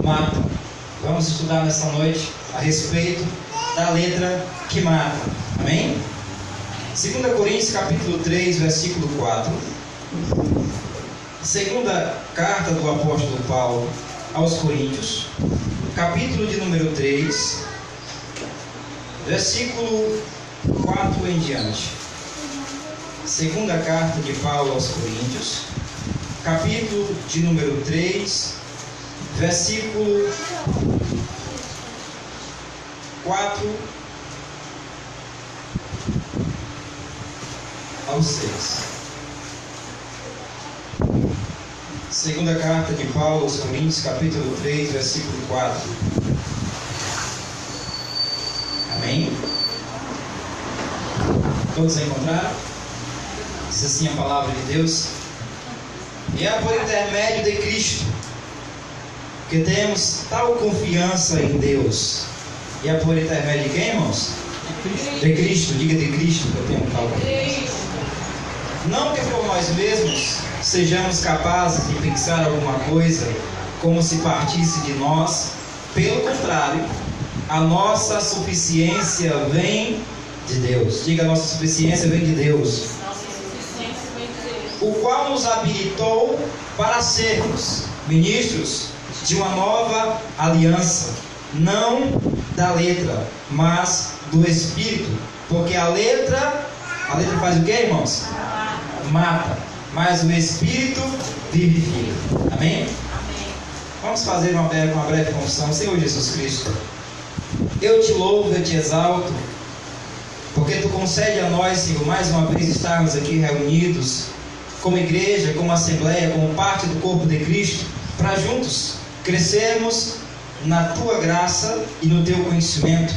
matam. Vamos estudar nessa noite a respeito da letra que mata. Amém? 2 Coríntios capítulo 3, versículo 4. Segunda carta do apóstolo Paulo aos Coríntios, capítulo de número 3, versículo 4 em diante. Segunda carta de Paulo aos Coríntios, capítulo de número 3, versículo 4 ao 6. Segunda carta de Paulo aos Coríntios, capítulo 3, versículo 4. Amém? Todos encontraram? Diz assim a palavra de Deus: e é por intermédio de Cristo que temos tal confiança em Deus. E é por intermédio de quem, irmãos? De Cristo. Diga de Cristo que eu tenho tal confiança. Não que por nós mesmos sejamos capazes de pensar alguma coisa como se partisse de nós. Pelo contrário, a nossa suficiência vem de Deus. Diga, a nossa suficiência vem de Deus, o qual nos habilitou para sermos ministros de uma nova aliança, não da letra, mas do Espírito. Porque a letra faz o que, irmãos? Mata, mas o Espírito vivifica. Amém? Vamos fazer uma breve confissão. Senhor Jesus Cristo, eu te louvo, eu te exalto, porque tu concede a nós, Senhor, mais uma vez estarmos aqui reunidos como igreja, como assembleia, como parte do corpo de Cristo, para juntos crescermos na tua graça e no teu conhecimento,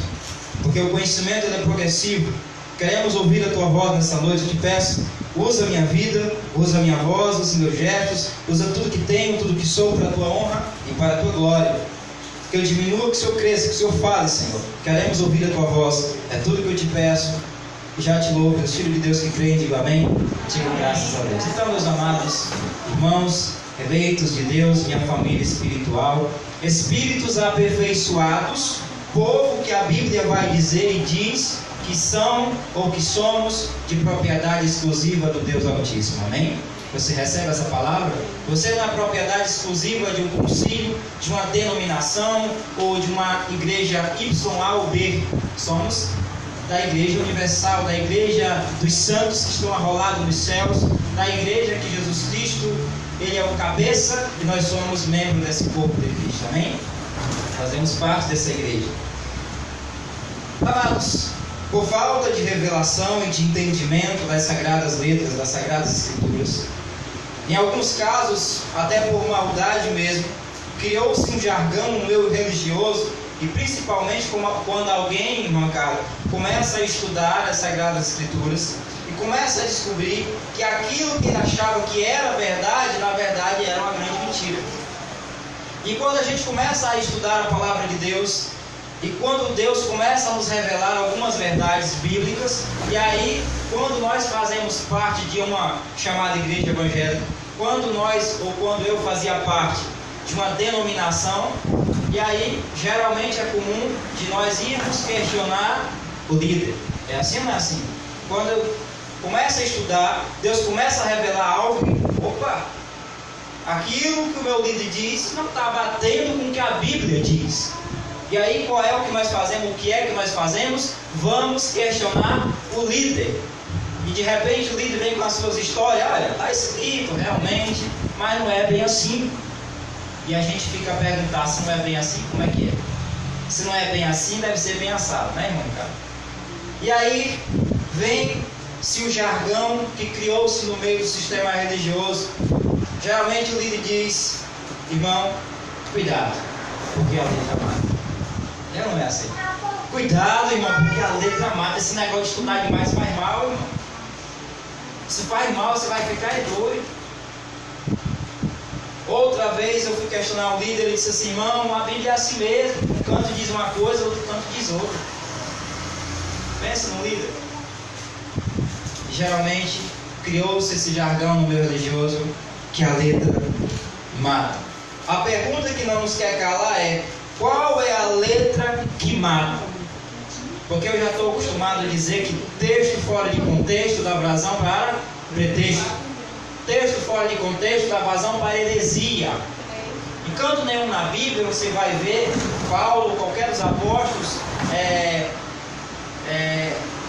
porque o conhecimento ele é progressivo. Queremos ouvir a tua voz nessa noite. Eu te peço, usa a minha vida, usa a minha voz, usa os meus gestos, usa tudo que tenho, tudo que sou, para a tua honra e para a tua glória. Que eu diminua, que o Senhor cresça, que o Senhor fale, Senhor. Queremos ouvir a tua voz. É tudo que eu te peço. E já te louvo, pelos filhos de Deus que creem, digo amém. Digo graças a Deus. Então, meus amados irmãos, eleitos de Deus, minha família espiritual, espíritos aperfeiçoados, povo que a Bíblia vai dizer e diz que são ou que somos de propriedade exclusiva do Deus Altíssimo. Amém? Você recebe essa palavra? Você não é propriedade exclusiva de um concílio, de uma denominação ou de uma igreja Y, A ou B. Somos da Igreja Universal, da Igreja dos Santos que estão arrolados nos céus, da Igreja que Jesus Cristo, Ele é o cabeça e nós somos membros desse corpo de Cristo. Amém? Fazemos parte dessa igreja. Amados, por falta de revelação e de entendimento das sagradas letras, das sagradas escrituras, em alguns casos, até por maldade mesmo, criou-se um jargão no meio religioso, e principalmente quando alguém, irmão cara, começa a estudar as sagradas escrituras e começa a descobrir que aquilo que ele achava que era verdade, na verdade era uma grande mentira. E quando a gente começa a estudar a palavra de Deus, e quando Deus começa a nos revelar algumas verdades bíblicas, e aí, quando nós fazemos parte de uma chamada igreja evangélica, quando eu fazia parte de uma denominação, e aí, geralmente é comum de nós irmos questionar o líder. É assim ou não é assim? Quando eu começo a estudar, Deus começa a revelar algo, opa, aquilo que o meu líder diz não está batendo com o que a Bíblia diz. E aí, qual é o que nós fazemos? O que é que nós fazemos? Vamos questionar o líder. E de repente o líder vem com as suas histórias. Olha, está escrito realmente, mas não é bem assim. E a gente fica a perguntar, se não é bem assim, como é que é? Se não é bem assim, deve ser bem assado, né, irmão? E aí vem-se o jargão que criou-se no meio do sistema religioso. Geralmente o líder diz, irmão, cuidado, porque a letra mata. Não é assim. Cuidado, irmão, porque a letra mata. Esse negócio de estudar demais faz mal, irmão. Se faz mal, você vai ficar doido. Outra vez eu fui questionar o líder, ele disse assim, irmão, a Bíblia é assim mesmo. Um canto diz uma coisa, outro canto diz outra. Pensa no líder. Geralmente criou-se esse jargão no meio religioso que a letra mata. A pergunta que não nos quer calar é: qual é a letra que mata? Porque eu já estou acostumado a dizer que texto fora de contexto dá vazão para pretexto. Texto fora de contexto dá vazão para heresia. Em canto nenhum na Bíblia você vai ver Paulo, qualquer dos apóstolos,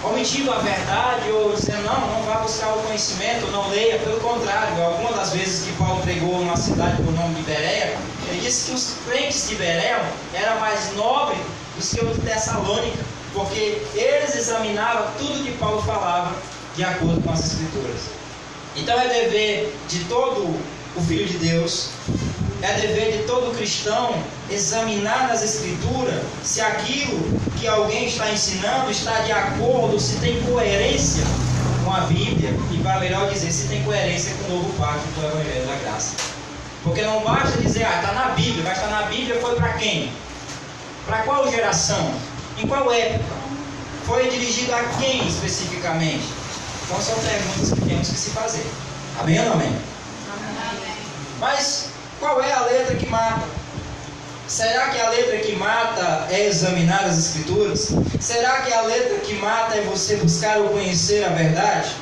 omitindo a verdade ou dizendo não vá buscar o conhecimento, não leia. Pelo contrário, algumas das vezes que Paulo pregou numa cidade por nome de Bereia, ele disse que os crentes de Bereia eram mais nobres do que os de Tessalônica, porque eles examinavam tudo que Paulo falava de acordo com as Escrituras. Então é dever de todo o Filho de Deus, é dever de todo cristão examinar nas Escrituras se aquilo que alguém está ensinando está de acordo, se tem coerência com a Bíblia, e para melhor dizer, se tem coerência com o novo pacto do Evangelho da Graça. Porque não basta dizer, está na Bíblia, mas está na Bíblia foi para quem? Para qual geração? Em qual época? Foi dirigido a quem especificamente? Então são perguntas que temos que se fazer. Amém ou não amém? Amém. Mas qual é a letra que mata? Será que a letra que mata é examinar as Escrituras? Será que a letra que mata é você buscar ou conhecer a verdade?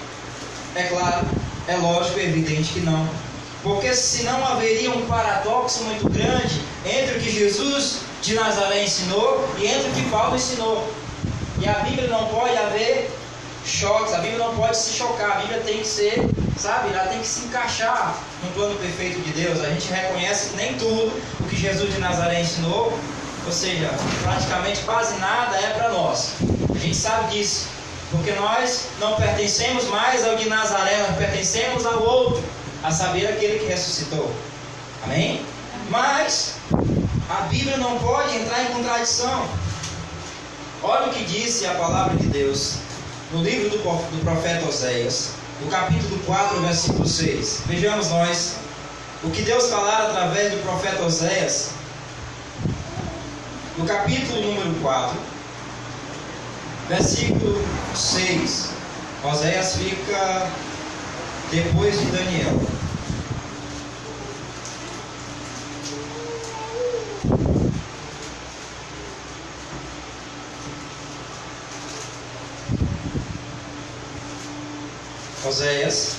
É claro, é lógico e evidente que não. Porque senão haveria um paradoxo muito grande entre o que Jesus de Nazaré ensinou e entre o que Paulo ensinou. E a Bíblia não pode haver choques, a Bíblia não pode se chocar, a Bíblia tem que ser, ela tem que se encaixar no plano perfeito de Deus. A gente reconhece que nem tudo o que Jesus de Nazaré ensinou, ou seja, praticamente quase nada é para nós. A gente sabe disso, porque nós não pertencemos mais ao de Nazaré, nós pertencemos ao outro, a saber, aquele que ressuscitou. Amém? Mas a Bíblia não pode entrar em contradição. Olha o que disse a palavra de Deus no livro do profeta Oséias, no capítulo 4, versículo 6. Vejamos nós o que Deus falara através do profeta Oséias, no capítulo número 4, versículo 6. Oséias fica depois de Daniel. Oséias,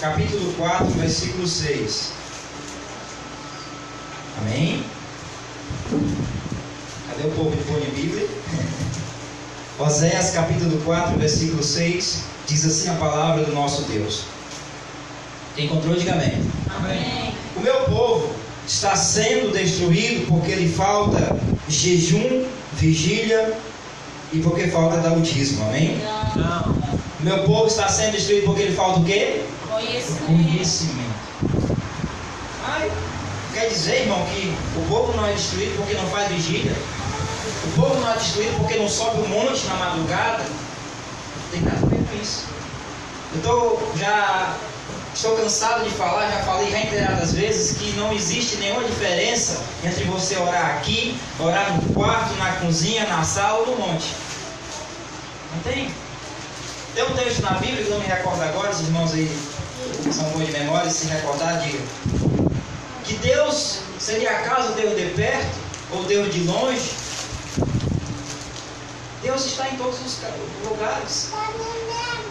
capítulo 4, versículo 6. Amém? Cadê o povo de pôr de Bíblia? Oséias, capítulo 4, versículo 6, diz assim a palavra do nosso Deus. Quem encontrou, diga amém. Amém. O meu povo está sendo destruído porque lhe falta jejum, vigília e porque falta autismo. Amém? Não. O meu povo está sendo destruído porque lhe falta o quê? Conhecimento. Quer dizer, irmão, que o povo não é destruído porque não faz vigília? O povo não é destruído porque não sobe o monte na madrugada? Não tem nada a ver com isso. Já estou cansado de falar, já falei reiteradas vezes que não existe nenhuma diferença entre você orar aqui, orar no quarto, na cozinha, na sala ou no monte. Não tem? Tem um texto na Bíblia que não me recordo agora, os irmãos aí que são bons de memória, se recordar, digam. Que Deus seria acaso Deus de perto ou Deus de longe? Deus está em todos os lugares.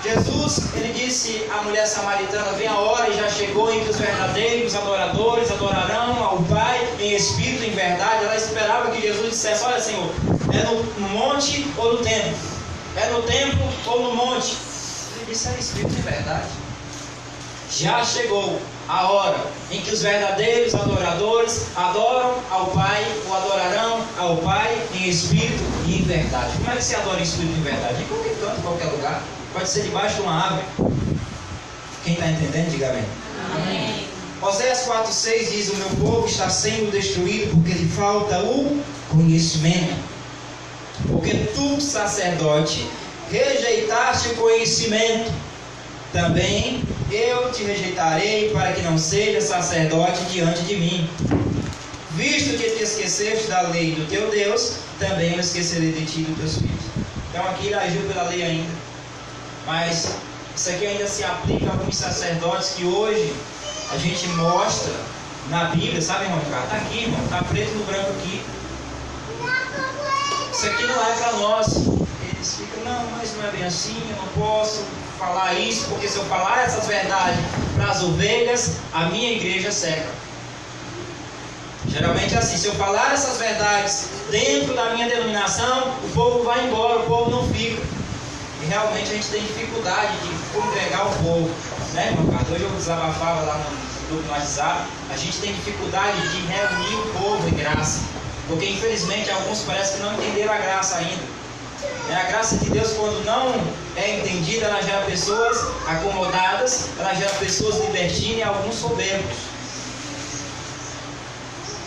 Jesus, ele disse à mulher samaritana: vem a hora e já chegou em que os verdadeiros adoradores adorarão ao Pai em espírito e em verdade. Ela esperava que Jesus dissesse: olha, Senhor, é no monte ou no templo? É no templo ou no monte? Ele disse: é espírito e verdade. Já chegou a hora em que os verdadeiros adoradores adoram ao Pai, ou adorarão ao Pai em espírito e em verdade. Como é que se adora em espírito e em verdade? Em qualquer canto, em qualquer lugar. Pode ser debaixo de uma árvore. Quem está entendendo, diga amém. Amém. Oséias 4,6 diz: o meu povo está sendo destruído porque lhe falta o conhecimento. Porque tu, sacerdote, rejeitaste o conhecimento, também eu te rejeitarei, para que não seja sacerdote diante de mim. Visto que te esqueceste da lei do teu Deus, também eu esquecerei de ti e dos teus filhos. Então aqui ele agiu pela lei ainda. Mas isso aqui ainda se aplica a alguns sacerdotes que hoje a gente mostra na Bíblia, sabe, irmão Ricardo? Está aqui, irmão, está preto no branco aqui. Isso aqui não é para nós. Eles ficam, não, mas não é bem assim, eu não posso falar isso, porque se eu falar essas verdades para as ovelhas, a minha igreja seca. Geralmente é assim, se eu falar essas verdades dentro da minha denominação, o povo vai embora, o povo não fica. E realmente a gente tem dificuldade de congregar o povo, né, irmão Ricardo? Hoje eu desabafava lá no grupo no WhatsApp, a gente tem dificuldade de reunir o povo em graça, porque infelizmente alguns parece que não entenderam a graça ainda. A graça de Deus, quando não é entendida, ela gera pessoas acomodadas, ela gera pessoas libertinas e alguns soberbos.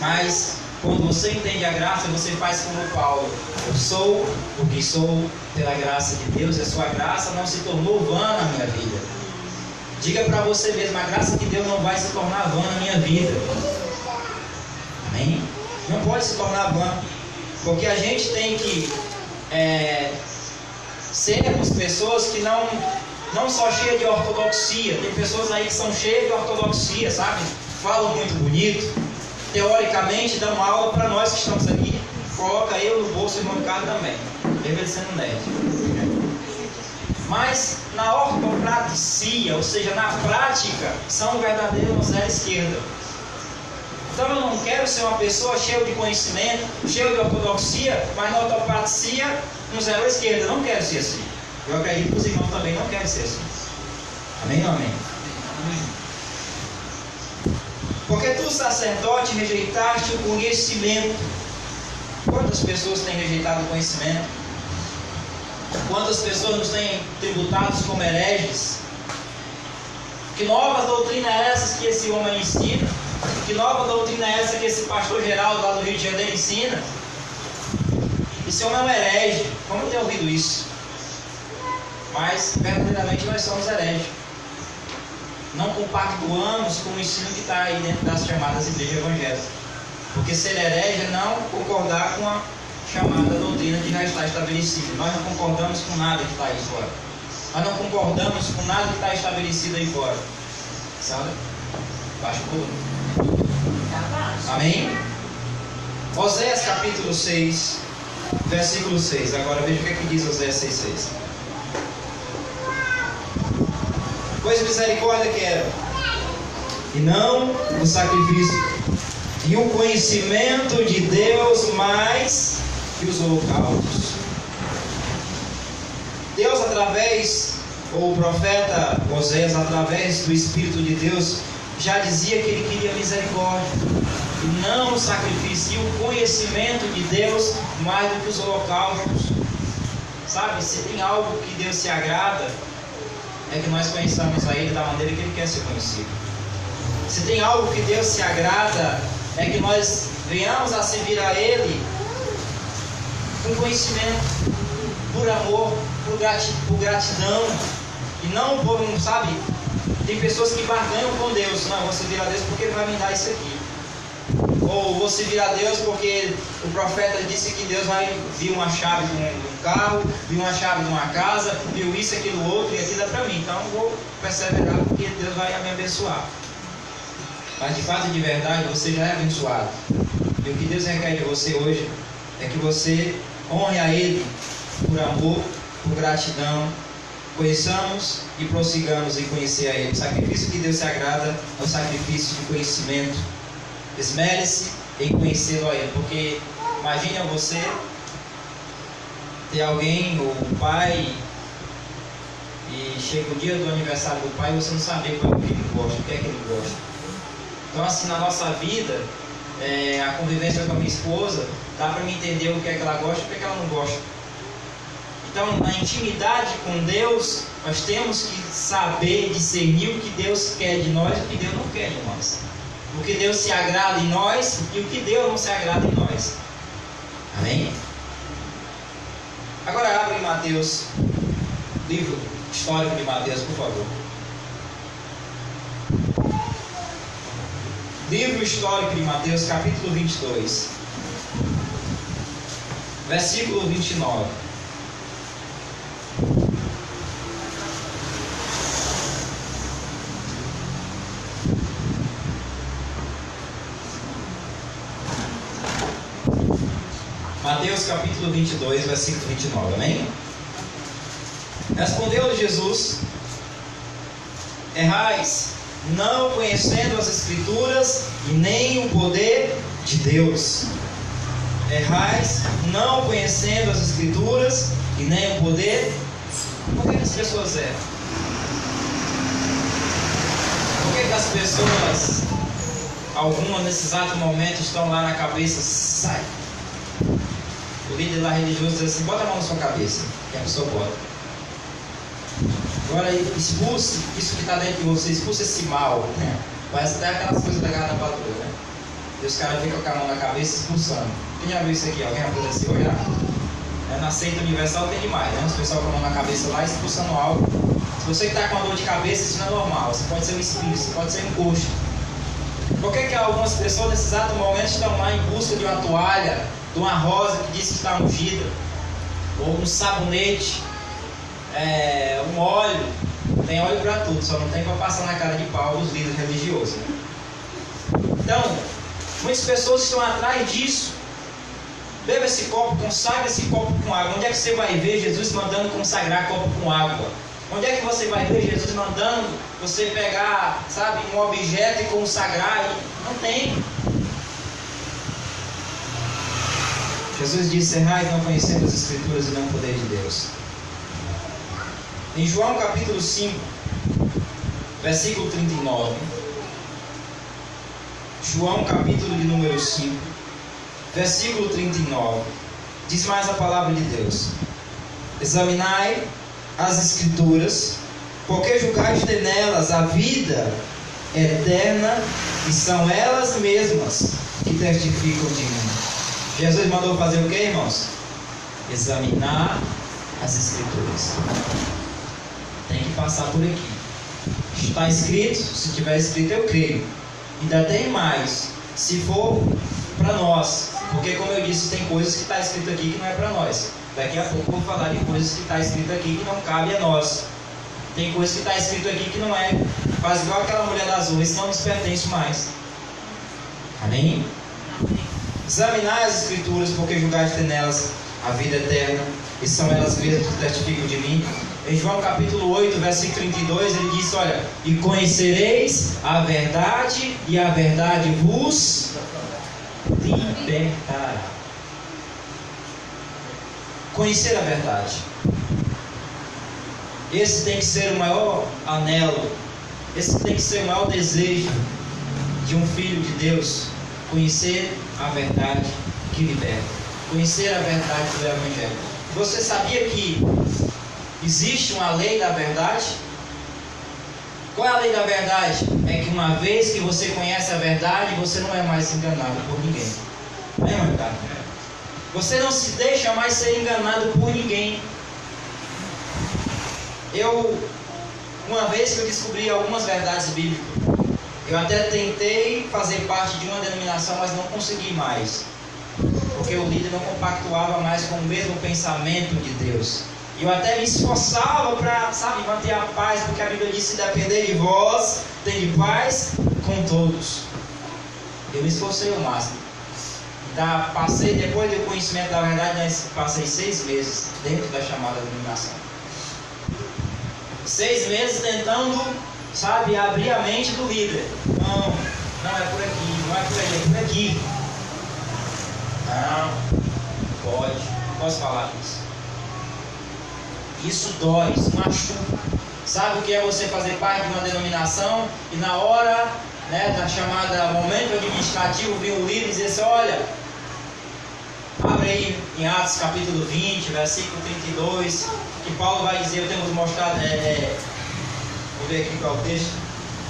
Mas quando você entende a graça, você faz como Paulo: eu sou o que sou pela graça de Deus, e a sua graça não se tornou vã na minha vida. Diga para você mesmo: a graça de Deus não vai se tornar vã na minha vida. Amém? Não pode se tornar vã, porque a gente tem que sermos pessoas que não só cheias de ortodoxia. Tem pessoas aí que são cheias de ortodoxia, sabe? Falam muito bonito, teoricamente dão aula para nós que estamos aqui. Coloca eu no bolso e o Ricardo também, mesmo ele sendo nerd. Mas na ortopraxia, ou seja, na prática, são verdadeiros zero esquerda. Então eu não quero ser uma pessoa cheia de conhecimento, cheia de ortodoxia, mas na ortopraxia um zero à esquerda. Eu não quero ser assim. Eu acredito que os irmãos também não querem ser assim. Amém ou amém? Porque tu, sacerdote, rejeitaste o conhecimento. Quantas pessoas têm rejeitado o conhecimento? Quantas pessoas nos têm tributados como hereges? Que nova doutrina é essa que esse homem ensina? Que nova doutrina é essa que esse pastor Geraldo lá do Rio de Janeiro ensina? Esse homem é um herege. Vamos ter ouvido isso. Mas verdadeiramente nós somos hereges. Não compactuamos com o ensino que está aí dentro das chamadas igrejas evangélicas. Porque ser herege é não concordar com a chamada doutrina que já está estabelecida. Nós não concordamos com nada que está aí fora. Nós não concordamos com nada que está estabelecido aí fora. Sabe? Baixa o volume. Amém? Oséias capítulo 6, versículo 6. Agora veja o que é que diz Oséias 6,6. Pois misericórdia quero, e não o sacrifício, e o conhecimento de Deus mais que os holocaustos. Deus, através, ou o profeta Oséias, através do Espírito de Deus, já dizia que ele queria misericórdia, e não o sacrifício, e o conhecimento de Deus mais do que os holocaustos. Sabe, se tem algo que Deus se agrada, é que nós conheçamos a Ele da maneira que Ele quer ser conhecido. Se tem algo que Deus se agrada, é que nós venhamos a servir a Ele com conhecimento, por amor, por gratidão, e não por um, sabe, tem pessoas que barganham com Deus. Não, vou servir a Deus porque Ele vai me dar isso aqui. Ou vou servir a Deus porque o profeta disse que Deus vai vir uma chave de um carro, vir uma chave de uma casa, viu isso, aquilo, outro, e aquilo é para mim. Então eu vou perseverar porque Deus vai me abençoar. Mas de fato e de verdade você já é abençoado. E o que Deus requer de você hoje é que você honre a Ele por amor, por gratidão. Conheçamos e prossigamos em conhecer a Ele. O sacrifício que Deus se agrada é o sacrifício de conhecimento. Esmere-se em conhecê-lo a Ele, porque imagine você ter alguém, ou o pai, e chega o dia do aniversário do pai e você não sabe o que ele gosta, o que é que ele gosta. Então assim, na nossa vida, a convivência com a minha esposa, dá para me entender o que é que ela gosta e o que é que ela não gosta. Então, na intimidade com Deus, nós temos que saber discernir o que Deus quer de nós e o que Deus não quer de nós. O que Deus se agrada em nós e o que Deus não se agrada em nós. Amém? Agora abre em Mateus, livro histórico de Mateus, por favor. Livro histórico de Mateus, capítulo 22, versículo 29. Mateus capítulo 22, versículo 29, amém? Respondeu Jesus: errais, não conhecendo as Escrituras e nem o poder de Deus. Errais, não conhecendo as Escrituras e nem o poder. Por que as pessoas erram? Por que as pessoas, algumas nesse exato momento, estão lá na cabeça, sai? O líder lá religioso diz assim: bota a mão na sua cabeça. E a pessoa bota. Agora expulse isso que está dentro de você, expulse esse mal, né? Parece até aquelas coisas da garra da patrulha, né? E os caras ficam com a mão na cabeça expulsando. Quem já viu isso aqui? Alguém já presenciou já? Na seita universal tem demais, né? Os pessoal com a mão na cabeça lá expulsando algo. Se você está com uma dor de cabeça, isso não é normal. Você pode ser um espírito, você pode ser um coxo. Por que algumas pessoas nesse exato momento estão lá em busca de uma toalha, de uma rosa que diz que está ungida, ou um sabonete, um óleo? Tem óleo para tudo, só não tem para passar na cara de pau dos líderes religiosos, né? Então, muitas pessoas estão atrás disso. Beba esse copo, consagre esse copo com água. Onde é que você vai ver Jesus mandando consagrar copo com água? Onde é que você vai ver Jesus mandando você pegar, sabe, um objeto e consagrar? Não tem. Jesus disse: errais, não conhecendo as Escrituras e não o poder de Deus. Em João capítulo 5, versículo 39. João capítulo de número 5, versículo 39. Diz mais a palavra de Deus: examinai as Escrituras, porque julgais ter nelas a vida eterna, e são elas mesmas que testificam de mim. Jesus mandou fazer o que, irmãos? Examinar as Escrituras. Tem que passar por aqui. Está escrito? Se tiver escrito, eu creio. Ainda tem mais, se for para nós. Porque, como eu disse, tem coisas que está escrito aqui que não é para nós. Daqui a pouco eu vou falar de coisas que está escrito aqui que não cabe a nós. Tem coisas que está escrito aqui que não é. Faz igual aquela mulher das ruas, não nos pertence mais. Amém? Examinai as Escrituras, porque julgais ter nelas a vida eterna, e são elas mesmas que testificam de mim. Em João capítulo 8, versículo 32, ele diz: olha, e conhecereis a verdade, e a verdade vos libertará. Conhecer a verdade. Esse tem que ser o maior anelo, esse tem que ser o maior desejo de um filho de Deus. Conhecer a verdade que liberta. Conhecer a verdade do Evangelho. Você sabia que existe uma lei da verdade? Qual é a lei da verdade? É que uma vez que você conhece a verdade, você não é mais enganado por ninguém. Não é, irmão? Você não se deixa mais ser enganado por ninguém. Uma vez que eu descobri algumas verdades bíblicas, eu até tentei fazer parte de uma denominação, mas não consegui mais. Porque o líder não compactuava mais com o mesmo pensamento de Deus. E eu até me esforçava para, sabe, manter a paz, porque a Bíblia diz: se depender de vós, tem de paz com todos. Eu me esforcei ao máximo. Passei, depois do conhecimento da verdade, passei 6 meses dentro da chamada denominação. 6 meses tentando, sabe, abrir a mente do líder. Não é por aqui, não é por aí, é por aqui. Não posso falar isso. Isso dói, isso machuca. Sabe o que é você fazer parte de uma denominação e na hora, né, da chamada momento administrativo, vir um líder e dizer assim: olha, abre aí em Atos capítulo 20, versículo 32, que Paulo vai dizer, eu tenho mostrado, vou ver aqui qual é o texto.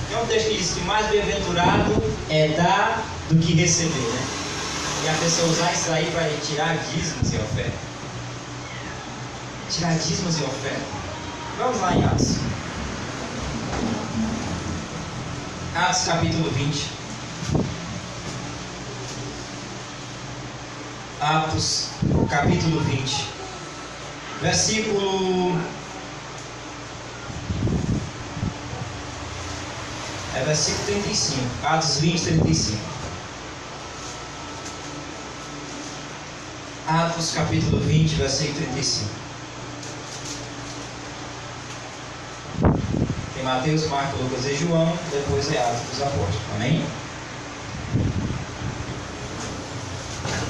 Tem um texto que diz que mais bem-aventurado é dar do que receber, né? E a pessoa usar isso aí para tirar dízimos e oferta. Tirar dízimos e oferta. Vamos lá em Atos. Atos capítulo 20. Atos capítulo 20. Versículo... versículo 35. Atos 20, 35. Atos capítulo 20, versículo 35. Tem Mateus, Marcos, Lucas e João, depois é Atos dos Apóstolos. Amém?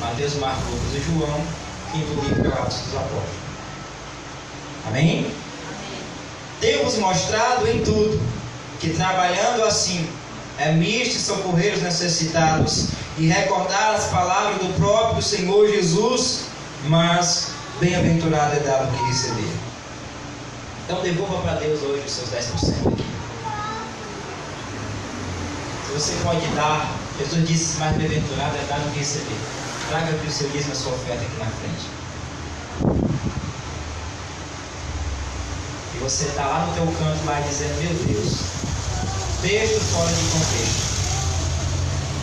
Mateus, Marcos, Lucas e João, quinto livro é o Atos dos Apóstolos. Amém? Tenho-vos mostrado em tudo que, trabalhando assim, é misto socorrer os necessitados e recordar as palavras do próprio Senhor Jesus, mas bem-aventurado é dado o que receber. Então devolva para Deus hoje os seus 10% aqui. Se você pode dar, Jesus disse, mais bem-aventurado é dado o que receber. Traga aqui o seu dízimo, a sua oferta aqui na frente. E você está lá no teu canto lá dizendo, meu Deus, texto fora de contexto.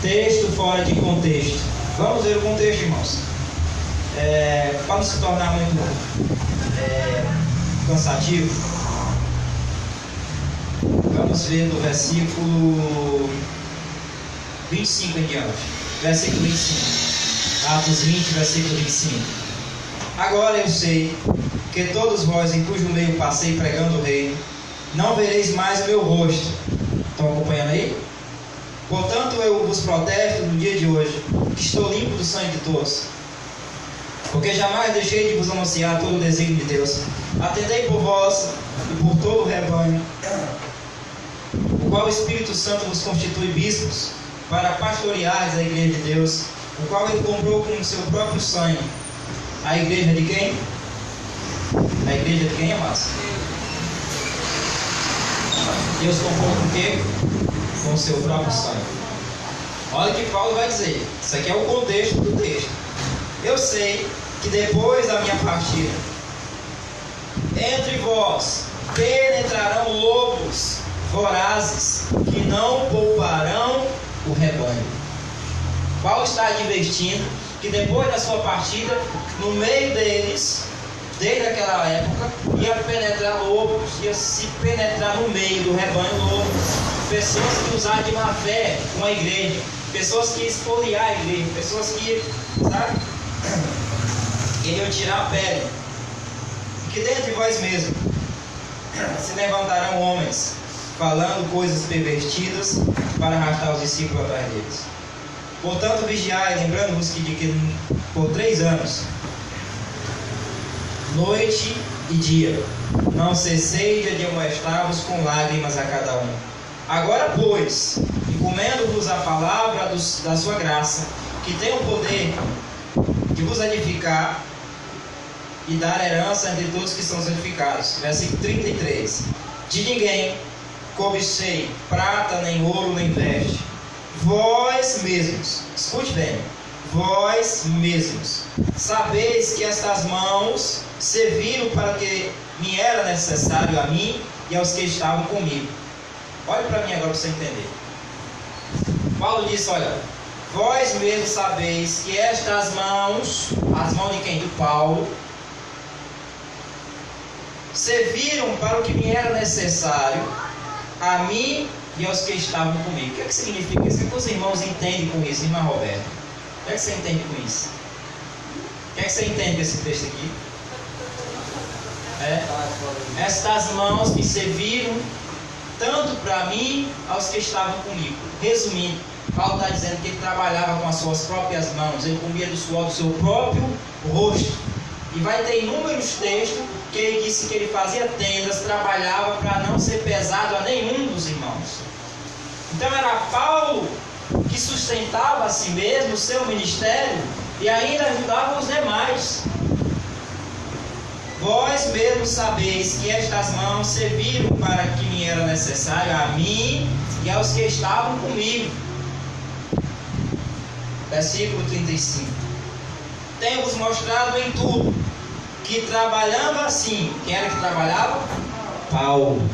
Texto fora de contexto. Vamos ver o contexto, irmãos. Para não se tornar muito cansativo, vamos ver do versículo 25 em diante. Versículo 25. Atos 20, versículo 25. Agora eu sei que todos vós, em cujo meio passei pregando o reino, não vereis mais o meu rosto. Estão acompanhando aí? Portanto, eu vos protesto no dia de hoje, que estou limpo do sangue de todos, porque jamais deixei de vos anunciar todo o desígnio de Deus. Atendei por vós e por todo o rebanho, o qual o Espírito Santo vos constitui bispos, para pastoreares a igreja de Deus, o qual ele comprou com o seu próprio sangue. A igreja de quem? A igreja de quem, amados? Deus comprou com o quê? Com o seu próprio sangue. Olha o que Paulo vai dizer. Isso aqui é o contexto do texto. Eu sei que depois da minha partida, entre vós penetrarão lobos vorazes, que não pouparão o rebanho. Paulo está advertindo que depois da sua partida, no meio deles, desde aquela época, ia penetrar lobos, ia se penetrar no meio do rebanho lobos, pessoas que usaram de má fé com a igreja, pessoas que iam expoliar a igreja, pessoas que, sabe, iriam tirar a pele. E que dentro de vós mesmos se levantarão homens, falando coisas pervertidas, para arrastar os discípulos atrás deles. Portanto, vigiai, lembrando-vos que por 3 anos, noite e dia, não cessei de admoestar-vos com lágrimas a cada um. Agora, pois, encomendo-vos a palavra da sua graça, que tem o poder de vos edificar e dar herança entre todos que são santificados. Versículo 33. De ninguém cobicei prata, nem ouro, nem veste. Vós mesmos, escute bem, vós mesmos sabeis que estas mãos serviram para o que me era necessário a mim e aos que estavam comigo. Olhe para mim agora para você entender. Paulo disse, olha, vós mesmos sabeis que estas mãos, as mãos de quem? De Paulo, serviram para o que me era necessário a mim e aos que estavam comigo. O que significa isso? O que os irmãos entendem com isso, irmã Roberta? O que você entende com isso? O que você entende desse texto aqui? Estas mãos me serviram tanto para mim, aos que estavam comigo. Resumindo, Paulo está dizendo que ele trabalhava com as suas próprias mãos, ele comia do suor do seu próprio rosto. E vai ter inúmeros textos que ele disse que ele fazia tendas, trabalhava para não ser pesado a nenhum dos irmãos. Então era Paulo que sustentava a si mesmo, o seu ministério, e ainda ajudava os demais. Vós mesmos sabeis que estas mãos serviram para que me era necessário a mim e aos que estavam comigo. Versículo 35. Tenho-vos mostrado em tudo que, trabalhando assim, quem era que trabalhava? Paulo.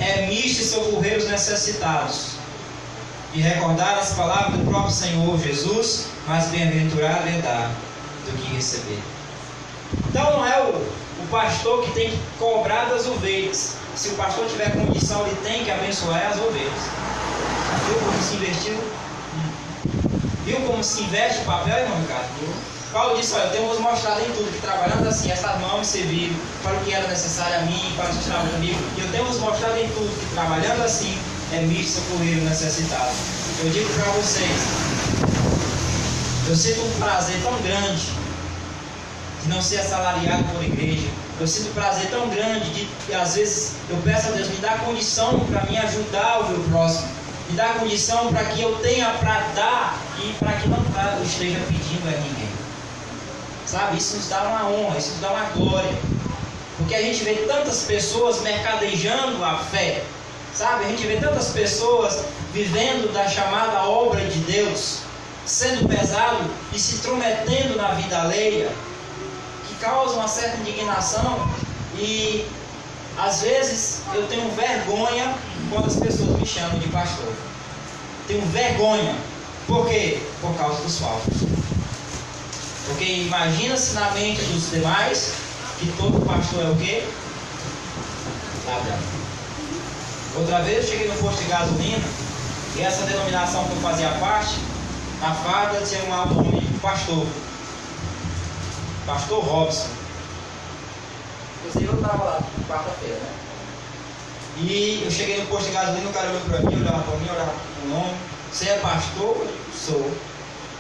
É misto socorrer os necessitados e recordar as palavras do próprio Senhor Jesus, mas bem-aventurado é dar do que receber. Então não é o pastor que tem que cobrar das ovelhas. Se o pastor tiver condição, ele tem que abençoar as ovelhas. Viu como se investiu? Viu como se investe o papel, irmão Ricardo? Paulo disse: olha, eu tenho vos mostrado em tudo que trabalhando assim, estas mãos me serviram para o que era necessário a mim, para os que estavam comigo. E eu tenho vos mostrado em tudo que trabalhando assim é misto socorrer o necessitado. Eu digo para vocês, eu sinto um prazer tão grande de não ser assalariado por igreja. Eu sinto um prazer tão grande de que às vezes eu peço a Deus, me dá condição para me ajudar o meu próximo. Me dá condição para que eu tenha para dar e para que não eu esteja pedindo a ninguém. Sabe, isso nos dá uma honra, isso nos dá uma glória. Porque a gente vê tantas pessoas mercadejando a fé. Sabe, a gente vê tantas pessoas vivendo da chamada obra de Deus, sendo pesado e se intrometendo na vida alheia, que causa uma certa indignação. E às vezes eu tenho vergonha quando as pessoas me chamam de pastor. Tenho vergonha. Por quê? Por causa dos falsos. Porque imagina-se na mente dos demais que todo pastor é o quê? Ladrão. Outra vez eu cheguei no posto de gasolina e essa denominação que eu fazia parte, na farda tinha um nome de pastor. Pastor Robson. Inclusive eu estava lá quarta-feira, né? E eu cheguei no posto de gasolina, o cara olhou para mim, olhava para mim, olhava para o nome. Você é pastor? Eu digo, sou.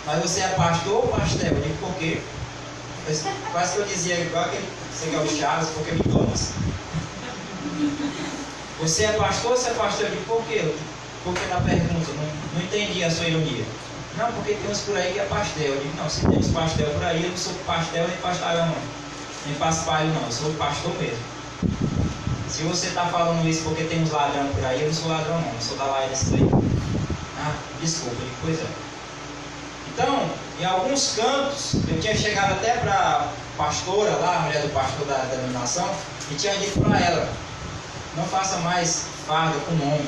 Mas você é pastor ou pastel? Eu digo, por quê? Quase que eu dizia igual aquele, você que é o Chaves, porque me tomas. Você é pastor ou você é pastor? Eu digo, por quê? Porque na pergunta, não entendi a sua ironia. Não, porque tem uns por aí que é pastel. Eu digo, não, se tem uns pastel por aí, eu não sou pastel nem pastelão não. Nem paspalho não, eu sou pastor mesmo. Se você está falando isso porque tem uns ladrão por aí, eu não sou ladrão não sou da laia desse daí. Ah, desculpa, eu digo, pois é. Então, em alguns cantos, eu tinha chegado até para a pastora lá, a mulher do pastor da denominação, e tinha dito para ela, não faça mais farda com nome,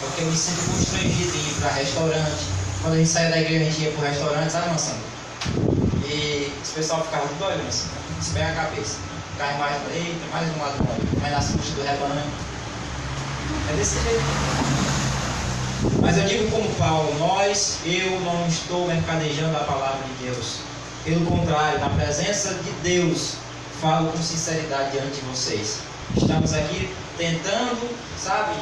porque eu me sinto constrangido em ir para restaurante. Quando a gente saía da igreja, a gente ia para o restaurante, sabe, maçã? E os pessoal ficava tudo olhando assim, espera a cabeça. Cai mais, eita, mais um ladrão ali, vai nas custas do rebanho. É desse jeito. Mas eu digo como Paulo, eu não estou mercadejando a palavra de Deus. Pelo contrário, na presença de Deus, falo com sinceridade diante de vocês. Estamos aqui tentando, sabe,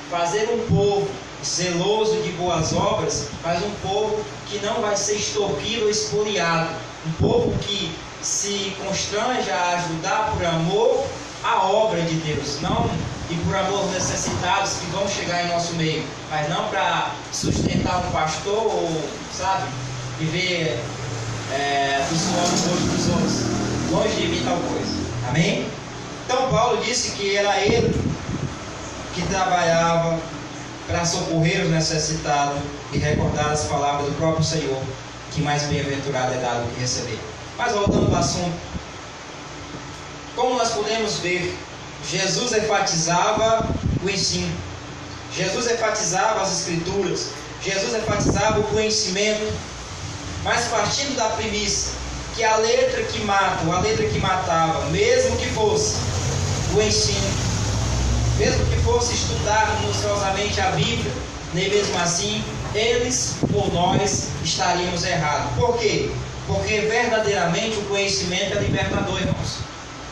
fazer um povo zeloso de boas obras, mas um povo que não vai ser extorquido ou espoliado. Um povo que se constrange a ajudar por amor a obra de Deus, não e por amor aos necessitados que vão chegar em nosso meio, mas não para sustentar um pastor ou, sabe, viver do suor no rosto dos outros. Longe de mim tal coisa. Amém? Então Paulo disse que era ele que trabalhava para socorrer os necessitados e recordar as palavras do próprio Senhor, que mais bem-aventurado é dado do que receber. Mas voltando ao assunto, como nós podemos ver, Jesus enfatizava o ensino, Jesus enfatizava as escrituras, Jesus enfatizava o conhecimento, mas partindo da premissa que a letra que mata, ou a letra que matava, mesmo que fosse o ensino, mesmo que fosse estudar minuciosamente a Bíblia, nem mesmo assim, eles ou nós estaríamos errados. Por quê? Porque verdadeiramente o conhecimento é libertador, irmãos.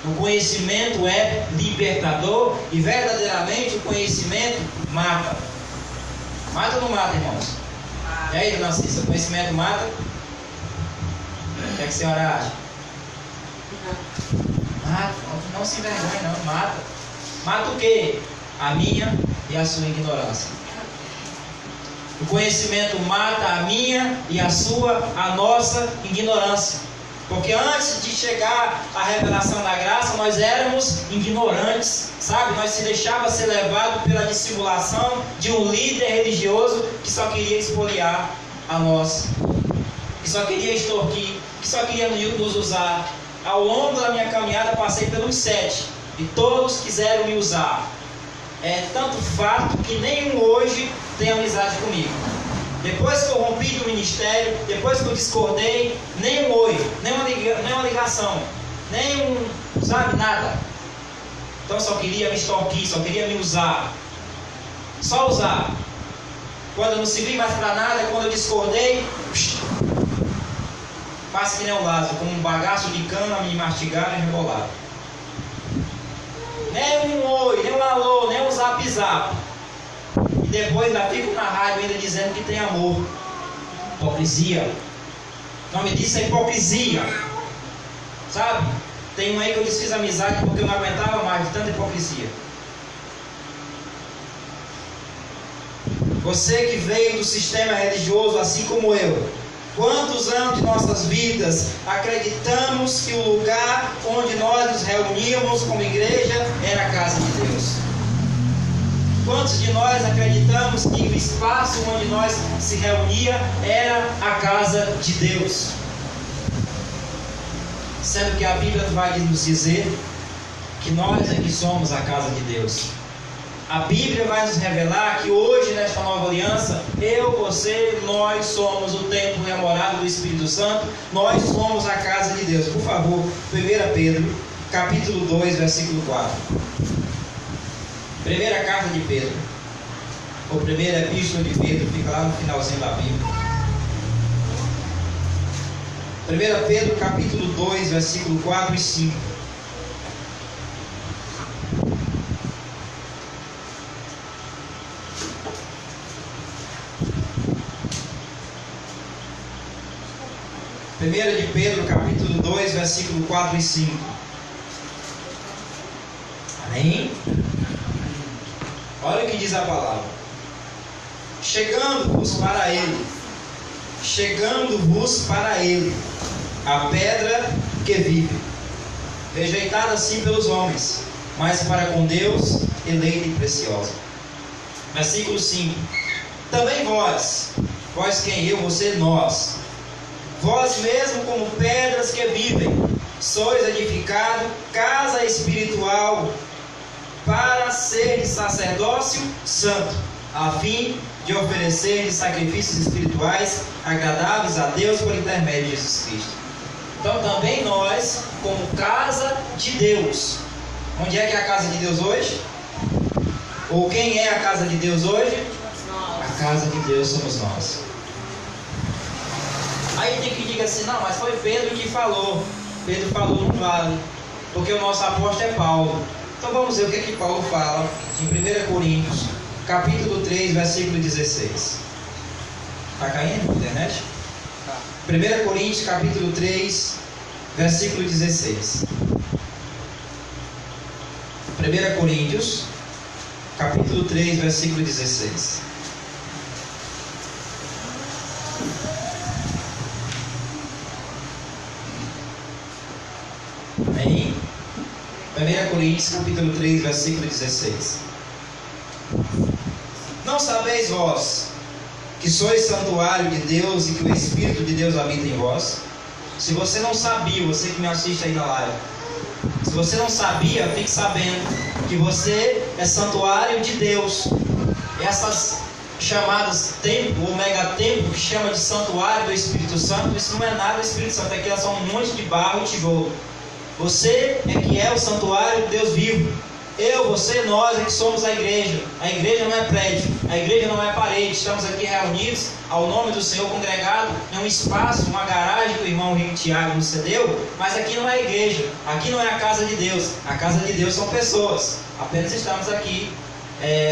O conhecimento é libertador e verdadeiramente o conhecimento mata. Mata ou não mata, irmãos? E aí, dona Cissa, o conhecimento mata? O que é que a senhora acha? Mata, não se envergonhe não, mata. Mata o quê? A minha e a sua ignorância. O conhecimento mata a minha e a sua, a nossa ignorância. Porque antes de chegar à revelação da graça, nós éramos ignorantes, sabe? Nós se deixávamos ser levados pela dissimulação de um líder religioso que só queria expoliar a nós, que só queria extorquir, que só queria nos usar. Ao longo da minha caminhada passei pelos 7 e todos quiseram me usar. É tanto fato que nenhum hoje tem amizade comigo. Depois que eu rompi do ministério, depois que eu discordei, nem um oi, nem uma ligação, nem um, sabe, nada. Então só queria me extorquir, só queria me usar. Só usar. Quando eu não servi mais para nada, quando eu discordei, faça que nem o Lázaro, como um bagaço de cana me mastigaram e rebolaram. Nem um oi, nem um alô, nem um zap zap. E depois ainda fico na rádio ainda dizendo que tem amor. Hipocrisia. O nome disso é hipocrisia. Sabe? Tem um aí que eu desfiz amizade porque eu não aguentava mais de tanta hipocrisia. Você que veio do sistema religioso assim como eu, quantos anos de nossas vidas acreditamos que o lugar onde nós nos reuníamos como igreja era a casa de Deus? Quantos de nós acreditamos que o espaço onde nós se reunia era a casa de Deus? Sendo que a Bíblia vai nos dizer que nós é que somos a casa de Deus. A Bíblia vai nos revelar que hoje, nesta nova aliança, eu, você, nós somos o templo e a morada do Espírito Santo. Nós somos a casa de Deus. Por favor, 1 Pedro, capítulo 2, versículo 4. Primeira carta de Pedro, ou primeira epístola de Pedro, fica lá no finalzinho da Bíblia. 1 Pedro, capítulo 2, versículo 4 e 5. Primeira de Pedro, capítulo 2, versículo 4 e 5. Amém? Olha o que diz a palavra. Chegando-vos para ele, a pedra que vive, rejeitada assim pelos homens, mas para com Deus, eleita e preciosa. Versículo 5. Também vós quem? Eu, você, nós. Vós mesmo como pedras que vivem, sois edificado casa espiritual para ser sacerdócio santo, a fim de oferecer sacrifícios espirituais agradáveis a Deus por intermédio de Jesus Cristo. Então também nós, como casa de Deus, onde é que é a casa de Deus hoje? Ou quem é a casa de Deus hoje? A casa de Deus somos nós. Aí tem que dizer assim, não, mas foi Pedro que falou. Pedro falou no vale, porque o nosso apóstolo é Paulo. Então vamos ver o que é que Paulo fala em 1 Coríntios, capítulo 3, versículo 16. Está caindo na internet? 1 Coríntios, capítulo 3, versículo 16. 1 Coríntios, capítulo 3, versículo 16. Amém? 1 Coríntios, capítulo 3, versículo 16. Não sabeis vós que sois santuário de Deus e que o Espírito de Deus habita em vós? Se você não sabia, você que me assiste aí na live, se você não sabia, fique sabendo que você é santuário de Deus. Essas chamadas templo ou megatemplo, que chama de santuário do Espírito Santo, isso não é nada do Espírito Santo, aqui é só um monte de barro e tijolo. Você é que é o santuário de Deus vivo. Eu, você, nós é que somos a igreja. A igreja não é prédio, a igreja não é parede. Estamos aqui reunidos ao nome do Senhor, congregado em um espaço, uma garagem que o irmão Henrique Thiago nos cedeu. Mas aqui não é a igreja, aqui não é a casa de Deus. A casa de Deus são pessoas. Apenas estamos aqui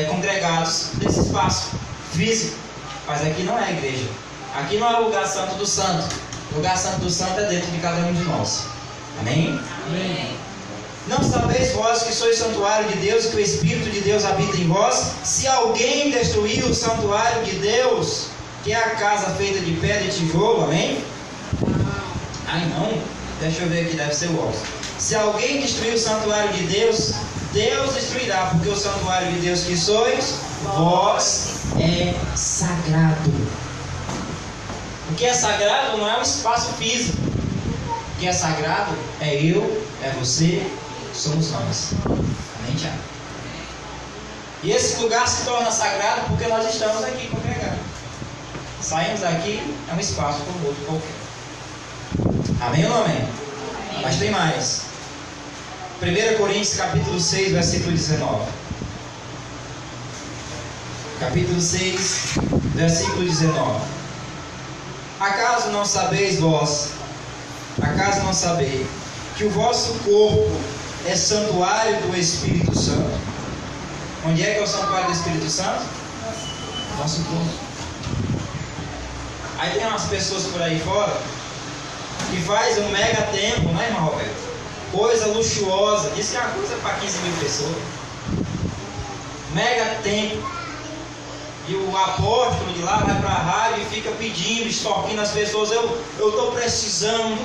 congregados nesse espaço físico. Mas aqui não é a igreja. Aqui não é o lugar santo do santo. O lugar santo do santo é dentro de cada um de nós. Amém? Amém. Não sabeis vós que sois santuário de Deus e que o Espírito de Deus habita em vós? Se alguém destruir o santuário de Deus, que é a casa feita de pedra e tijolo, amém? Ai não, deixa eu ver aqui, deve ser o óbvio. Se alguém destruir o santuário de Deus, Deus destruirá, porque o santuário de Deus que sois, vós é sagrado. O que é sagrado não é um espaço físico. O que é sagrado é eu, é você, somos nós. Amém, Tiago? E esse lugar se torna sagrado porque nós estamos aqui congregados. Saímos daqui, é um espaço como outro qualquer. Amém ou não amém? Amém? Mas tem mais. 1 Coríntios capítulo 6, versículo 19. Capítulo 6, versículo 19. Acaso não sabeis vós Acaso não sabeis que o vosso corpo é santuário do Espírito Santo? Onde é que é o santuário do Espírito Santo? Nosso corpo. Aí tem umas pessoas por aí fora que faz um mega templo, né, irmão Roberto? Coisa luxuosa. Diz que é uma coisa para 15 mil pessoas. Mega templo. E o apóstolo de lá vai para a rádio e fica pedindo, extorquindo as pessoas. Eu estou precisando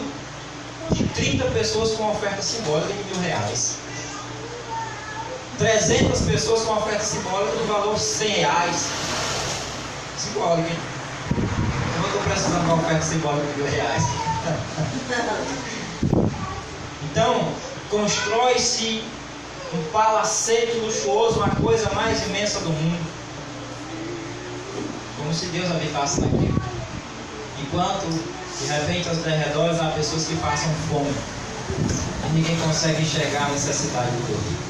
de 30 pessoas com oferta simbólica de R$1.000. 300 pessoas com oferta simbólica do valor de R$100. Simbólica, hein? Eu estou precisando de uma oferta simbólica de R$1.000. Então, constrói-se um palacete luxuoso, uma coisa mais imensa do mundo. Como se Deus habitasse naquilo. Enquanto, de repente, aos derredores há pessoas que passam fome. E ninguém consegue enxergar a necessidade do outro.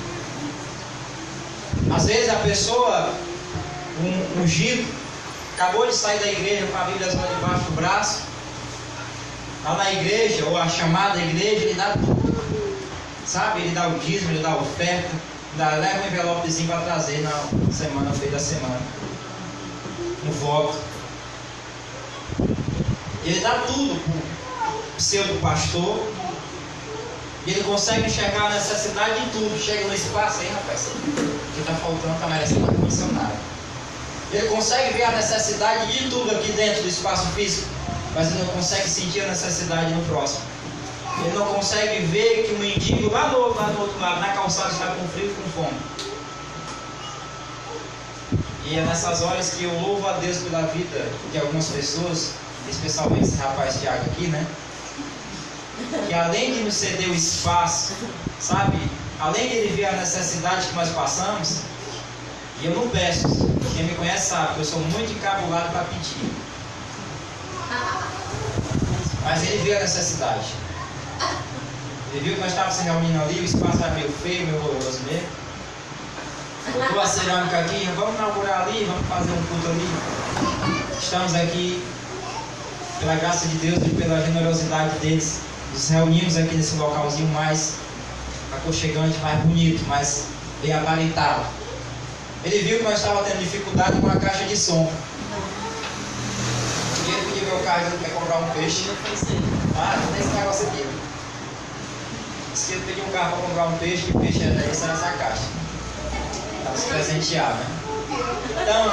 Às vezes a pessoa, um ungido, acabou de sair da igreja com a Bíblia debaixo do braço. Lá na igreja, ou a chamada igreja, ele dá tudo. Sabe? Ele dá o dízimo, ele dá a oferta, leva um envelopezinho para trazer na semana, no meio da semana. Um voto. Ele dá tudo para o pseudo pastor. E ele consegue enxergar a necessidade de tudo. Chega no espaço aí, rapaz, que está faltando, está merecendo ar-condicionado. Ele consegue ver a necessidade de tudo aqui dentro do espaço físico, mas ele não consegue sentir a necessidade no próximo. Ele não consegue ver que o mendigo lá no outro lado, na calçada, está com frio e com fome. E é nessas horas que eu louvo a Deus pela vida de algumas pessoas, especialmente esse rapaz Tiago aqui, né? Que além de nos ceder o espaço, sabe? Além de ele ver a necessidade que nós passamos, e eu não peço, quem me conhece sabe que eu sou muito encabulado para pedir. Mas ele viu a necessidade. Ele viu que nós estávamos se reunindo ali, o espaço era meio feio, meio horroroso mesmo. Botou a cerâmica aqui, vamos inaugurar ali, vamos fazer um culto ali. Estamos aqui, pela graça de Deus e pela generosidade deles, nos reunimos aqui nesse localzinho mais aconchegante, mais bonito, mais bem aparentado. Ele viu que nós estávamos tendo dificuldade com a caixa de som. E ele pediu meu carro, ele quer comprar um peixe. Ah, não tem esse negócio aqui. Disse que ele pediu um carro para comprar um peixe, que peixe era esse nessa caixa. Para se presentear, né? Então,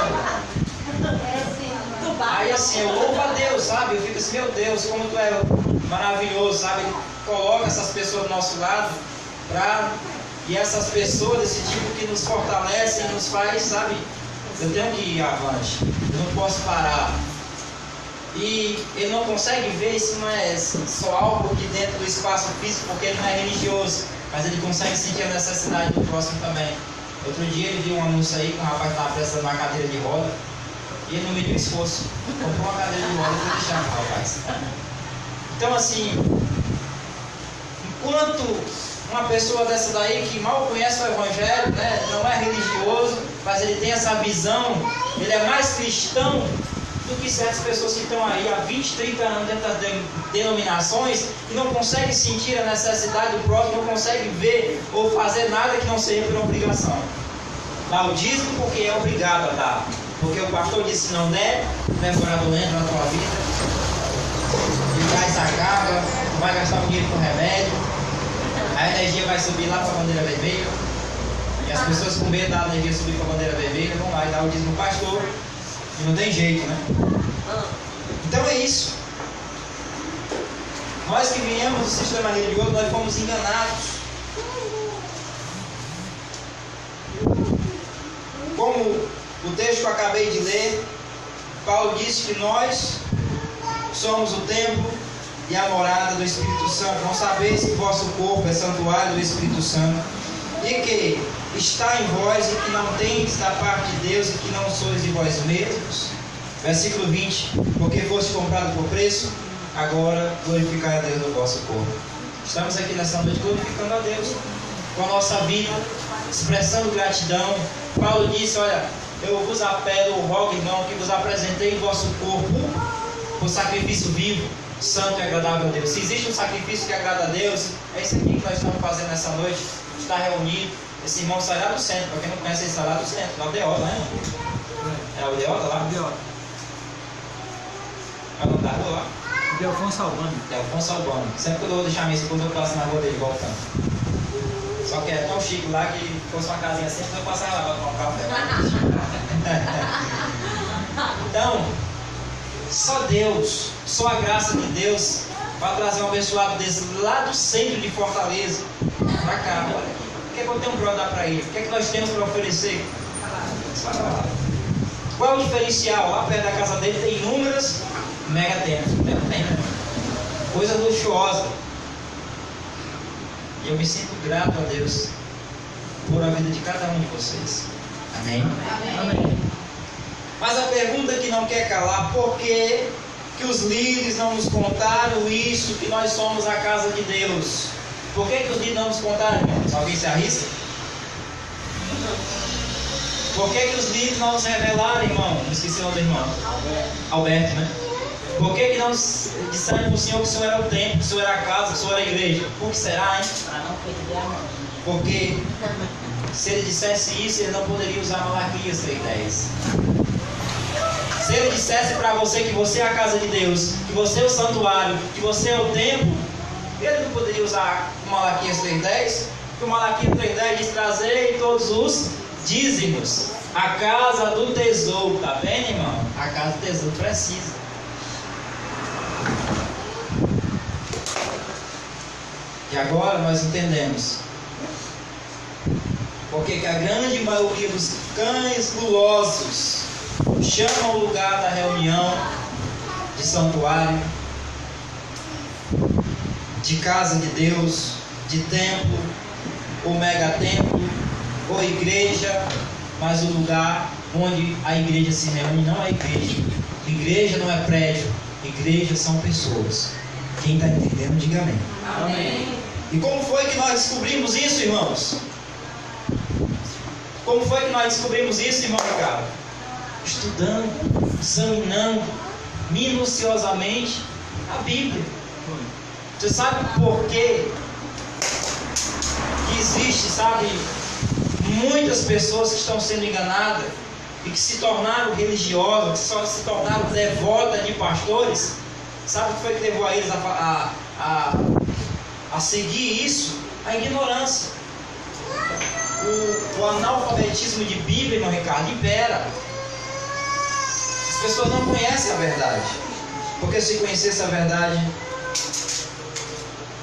aí assim, eu louvo a Deus, sabe? Eu fico assim, meu Deus, como tu é maravilhoso, sabe? Ele coloca essas pessoas do nosso lado e essas pessoas, esse tipo que nos fortalecem, nos faz, sabe? Eu tenho que ir avante, eu não posso parar. E ele não consegue ver isso não é só algo aqui dentro do espaço físico, porque ele não é religioso, mas ele consegue sentir a necessidade do próximo também. Outro dia ele viu um anúncio aí que um rapaz estava precisando de uma cadeira de roda e ele não mediu esforço, comprou uma cadeira de roda e foi deixar o rapaz. Então assim, enquanto uma pessoa dessa daí que mal conhece o Evangelho, né, não é religioso, mas ele tem essa visão, ele é mais cristão do que certas pessoas que estão aí há 20, 30 anos dentro das denominações e não conseguem sentir a necessidade do próximo, não conseguem ver ou fazer nada que não seja por obrigação. Dá o dízimo porque é obrigado a dar, porque o pastor disse: se não der, o devorador entra na tua vida, e gás acaba, vai gastar um dinheiro com remédio, a energia vai subir lá para a bandeira vermelha, e as pessoas com medo da energia subir para a bandeira vermelha vão lá e dar o dízimo ao pastor. E não tem jeito, né? Então é isso. Nós que viemos do sistema religioso, nós fomos enganados. Como o texto que eu acabei de ler, Paulo disse que nós somos o templo e a morada do Espírito Santo. Não sabeis que vosso corpo é santuário do Espírito Santo, e que está em vós e que não tendes da parte de Deus e que não sois de vós mesmos. Versículo 20: porque foste comprado por preço, agora glorificai a Deus no vosso corpo. Estamos aqui nessa noite glorificando a Deus com a nossa vida, expressando gratidão. Paulo disse: olha, eu vos apelo, rogo, irmão, que vos apresentei o vosso corpo por sacrifício vivo, santo e agradável a Deus. Se existe um sacrifício que agrada a Deus, é isso aqui que nós estamos fazendo nessa noite. Está reunido. Esse irmão sai lá do centro. Para quem não conhece, ele sai lá do centro, da Aldeota, né? É a Aldeota lá? Aldeota. É o nome da rua lá? Delfonso Albano. Delfonso Albano. Sempre que eu vou deixar minha esposa, eu passo na rua dele voltando. Só que é tão chique lá que se fosse uma casinha assim, eu passava lá para tomar um café. Então, só Deus, só a graça de Deus vai trazer um abençoado desse lá do centro de Fortaleza para cá. Olha aqui. O que é que eu tenho para dar para ele? O que é que nós temos para oferecer? Qual é o diferencial? Lá perto da casa dele tem inúmeras mega tendas. Tem, né? Coisa luxuosa. E eu me sinto grato a Deus por a vida de cada um de vocês. Amém? Amém. Mas a pergunta que não quer calar: por que os líderes não nos contaram isso, que nós somos a casa de Deus? Por que os líderes não nos contaram, irmãos? Alguém se arrisca? Por que os líderes não nos revelaram, irmão? Não esqueci o nome do irmão. Alberto, né? Por que não disseram para o Senhor que o Senhor era o templo, que o Senhor era a casa, que o Senhor era a igreja? Por que será, hein? Porque se ele dissesse isso, ele não poderia usar Malaquias 3:10. Se ele dissesse para você que você é a casa de Deus, que você é o santuário, que você é o templo, ele não poderia usar o Malaquias 3:10, porque o Malaquias 3:10 diz: trazei todos os dízimos, a casa do tesouro. Tá vendo, irmão? A casa do tesouro precisa. E agora nós entendemos porque que a grande maioria dos cães gulosos chamam o lugar da reunião de santuário, de casa de Deus, de templo, ou megatemplo, ou igreja, mas o lugar onde a igreja se reúne não é igreja. Igreja não é prédio, igreja são pessoas. Quem está entendendo, diga amém. Amém. E como foi que nós descobrimos isso, irmãos? Como foi que nós descobrimos isso, irmão Ricardo? Estudando, examinando minuciosamente a Bíblia. Você sabe por quê que existe, sabe, muitas pessoas que estão sendo enganadas e que se tornaram religiosas, que só se tornaram devotas de pastores? Sabe o que foi que levou a eles a seguir isso? A ignorância. O analfabetismo de Bíblia, irmão Ricardo, impera. As pessoas não conhecem a verdade, porque se conhecesse a verdade,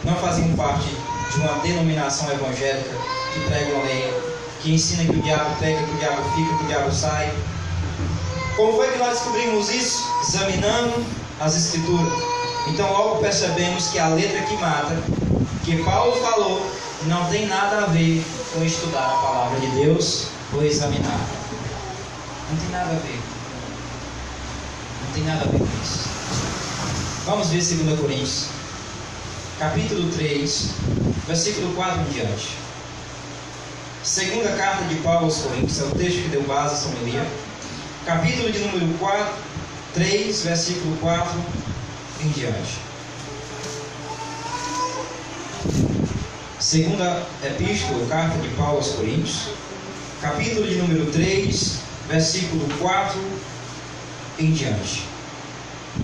não faziam parte de uma denominação evangélica que prega uma lei, que ensina que o diabo pega, que o diabo fica, que o diabo sai. Como foi que nós descobrimos isso? Examinando as Escrituras. Então logo percebemos que a letra que mata, que Paulo falou, não tem nada a ver com estudar a palavra de Deus ou examinar. Não tem nada a ver. Não tem nada a ver com isso. Vamos ver 2 Coríntios, capítulo 3, versículo 4 em diante. Segunda carta de Paulo aos Coríntios, é o texto que deu base à somelia. Capítulo de número 3, versículo 4 em diante. Segunda epístola, carta de Paulo aos Coríntios, capítulo de número 3, versículo 4 em diante.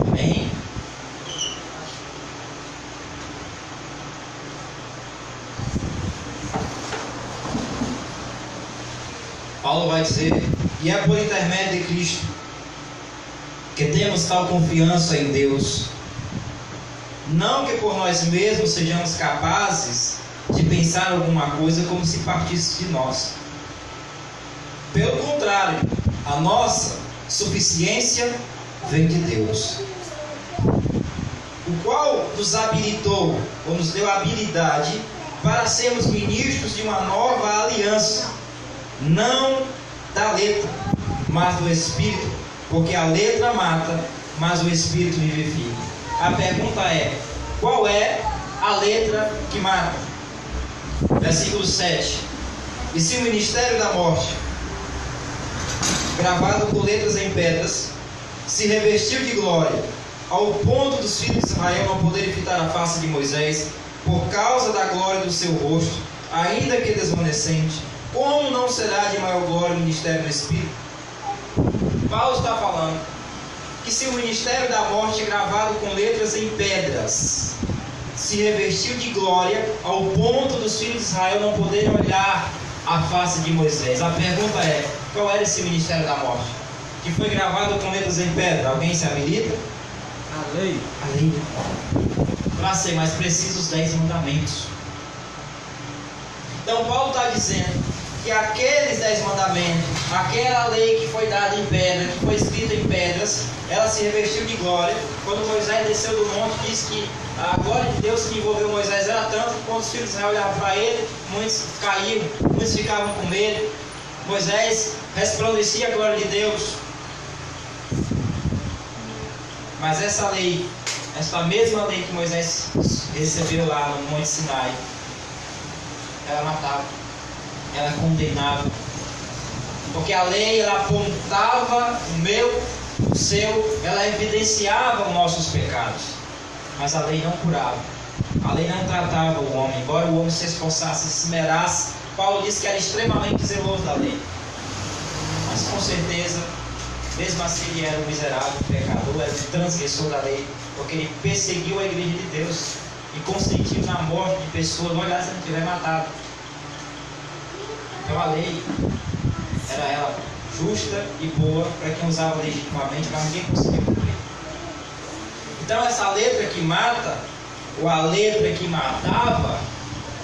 Amém? Paulo vai dizer: e é por intermédio de Cristo que temos tal confiança em Deus, não que por nós mesmos sejamos capazes de pensar alguma coisa como se partisse de nós. Pelo contrário, a nossa suficiência vem de Deus, o qual nos habilitou, ou nos deu habilidade para sermos ministros de uma nova aliança, não da letra, mas do Espírito, porque a letra mata, mas o Espírito vivifica. A pergunta é: qual é a letra que mata? Versículo 7. E se o ministério da morte, gravado com letras em pedras, se revestiu de glória, ao ponto dos filhos de Israel não poderem fitar a face de Moisés, por causa da glória do seu rosto, ainda que desvanecente, como não será de maior glória o ministério do Espírito? Paulo está falando que se o ministério da morte gravado com letras em pedras se revestiu de glória ao ponto dos filhos de Israel não poderem olhar a face de Moisés, a pergunta é: qual era esse ministério da morte? Que foi gravado com letras em pedra? Alguém se habilita? A lei. A lei. Para ser mais preciso, os 10 mandamentos. Então Paulo está dizendo que aqueles 10 mandamentos, aquela lei que foi dada em pedra, que foi escrita em pedras, ela se revestiu de glória. Quando Moisés desceu do monte, diz que a glória de Deus que envolveu Moisés era tanto que quando os filhos de Israel olhavam para ele, muitos caíam, muitos ficavam com medo. Moisés resplandecia a glória de Deus. Mas essa lei, essa mesma lei que Moisés recebeu lá no Monte Sinai, ela matava, ela condenava, porque a lei ela apontava o meu, o seu, ela evidenciava os nossos pecados, mas a lei não curava, a lei não tratava o homem, embora o homem se esforçasse, se esmerasse. Paulo disse que era extremamente zeloso da lei, mas com certeza, mesmo assim ele era um miserável, pecador, era um transgressor da lei, porque ele perseguiu a igreja de Deus e consentiu na morte de pessoas, não olhar se ele tiver matado. Então a lei era ela justa e boa para quem usava legitimamente, mas ninguém conseguia cumprir. Então essa letra que mata, ou a letra que matava,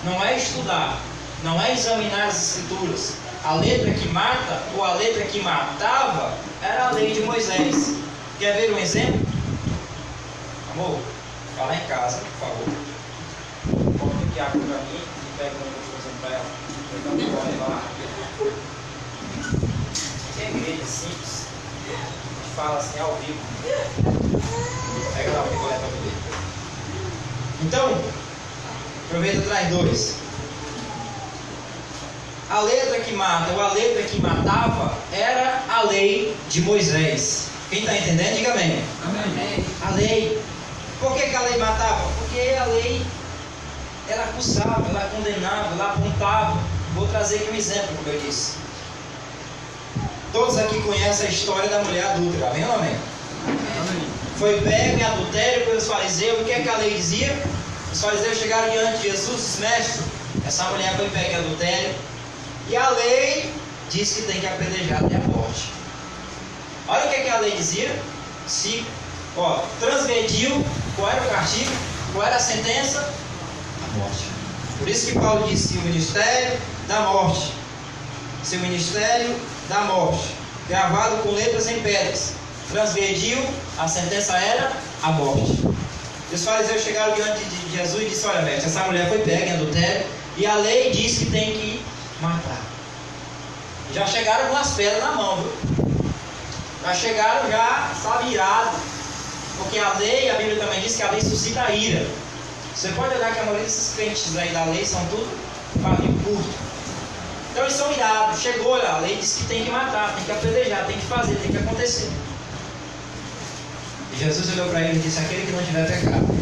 não é estudar, não é examinar as escrituras. A letra que mata, ou a letra que matava, era a lei de Moisés. Quer ver um exemplo? Amor, vai lá em casa, por favor. Coloca aqui a água para mim e pega um gostosinho para ela. Então, pode levar lá. Que igreja simples. A gente fala assim ao vivo. Pega lá o picolé para beber. Então, aproveita, traz dois. A letra que mata, ou a letra que matava, era a lei de Moisés. Quem está entendendo, diga amém. Amém. A lei. Por que a lei matava? Porque a lei, ela acusava, ela condenava, ela apontava. Vou trazer aqui um exemplo, como eu disse. Todos aqui conhecem a história da mulher adúltera, amém ou não amém? Amém. Foi pego em adultério pelos fariseus. O que é que a lei dizia? Os fariseus chegaram diante de Jesus, disse: mestre, essa mulher foi pega em adultério. E a lei diz que tem que apedrejar até a morte. Olha o que a lei dizia. Se transgrediu, qual era o castigo? Qual era a sentença? A morte. Por isso que Paulo disse: o ministério da morte. Seu ministério da morte, gravado com letras em pedras, transgrediu, a sentença era a morte. E os fariseus chegaram diante de Jesus e disseram: olha, mestre, essa mulher foi pega em adultério e a lei diz que tem que matar. Já chegaram com as pedras na mão, viu? Já chegaram sabe, irado. Porque a lei, a Bíblia também diz que a lei suscita a ira. Você pode olhar que a maioria desses crentes aí da lei são tudo pavio curto. Então eles são irados. Chegou lá, a lei diz que tem que matar, tem que apedrejar, tem que fazer, tem que acontecer. E Jesus olhou para ele e disse: aquele que não tiver pecado,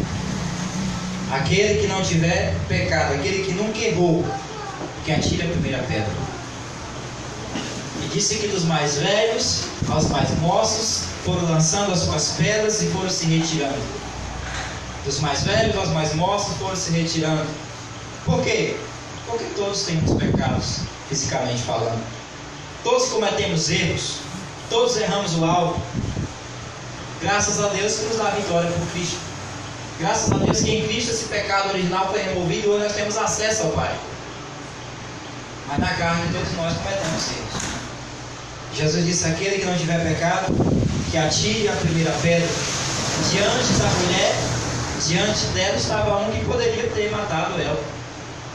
aquele que não tiver pecado, aquele que nunca errou, que atire a primeira pedra. E disse que dos mais velhos aos mais moços foram lançando as suas pedras e foram se retirando. Dos mais velhos aos mais moços foram se retirando. Por quê? Porque todos temos pecados, fisicamente falando. Todos cometemos erros. Todos erramos o alvo. Graças a Deus que nos dá a vitória por Cristo. Graças a Deus que em Cristo esse pecado original foi removido e hoje nós temos acesso ao Pai. Mas na carne todos nós cometemos erros. Jesus disse: aquele que não tiver pecado, que atire a primeira pedra. Diante da mulher, diante dela estava um que poderia ter matado ela,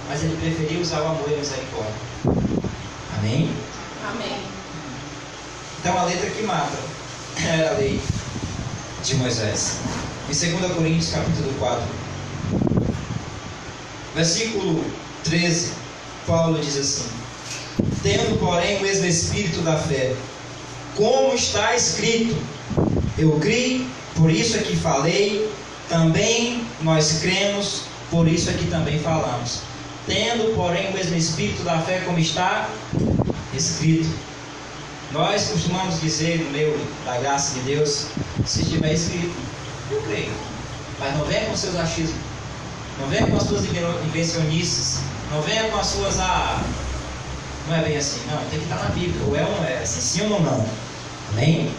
mas ele preferiu usar o amor e a misericórdia. Amém? Amém. Então a letra que mata era a lei de Moisés. Em 2 Coríntios capítulo 4, versículo 13, Paulo diz assim: tendo porém o mesmo espírito da fé, como está escrito, eu criei Por isso é que falei, também nós cremos, por isso é que também falamos. Tendo, porém, o mesmo espírito da fé, como está escrito. Nós costumamos dizer no meio da graça de Deus, se estiver escrito, eu creio. Mas não venha com seus achismos, não venha com as suas invencionices, não venha com as suas, não é bem assim, não, tem que estar na Bíblia, ou é ou não é, assim, sim ou não. Amém?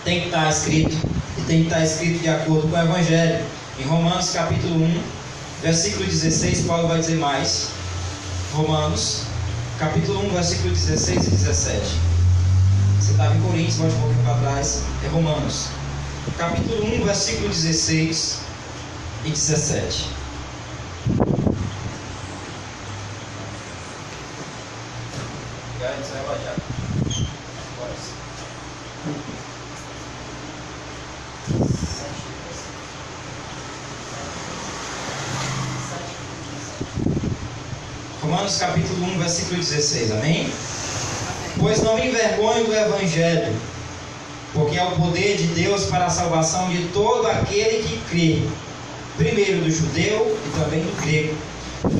Tem que estar escrito, e tem que estar escrito de acordo com o Evangelho. Em Romanos capítulo 1, versículo 16, Paulo vai dizer mais. Romanos capítulo 1, versículo 16 e 17. Você estava em Coríntios, volte um pouquinho para trás. É Romanos capítulo 1, versículo 16 e 17. Romanos capítulo 1, versículo 16, amém? Pois não me envergonho do Evangelho, porque é o poder de Deus para a salvação de todo aquele que crê, primeiro do judeu e também do grego,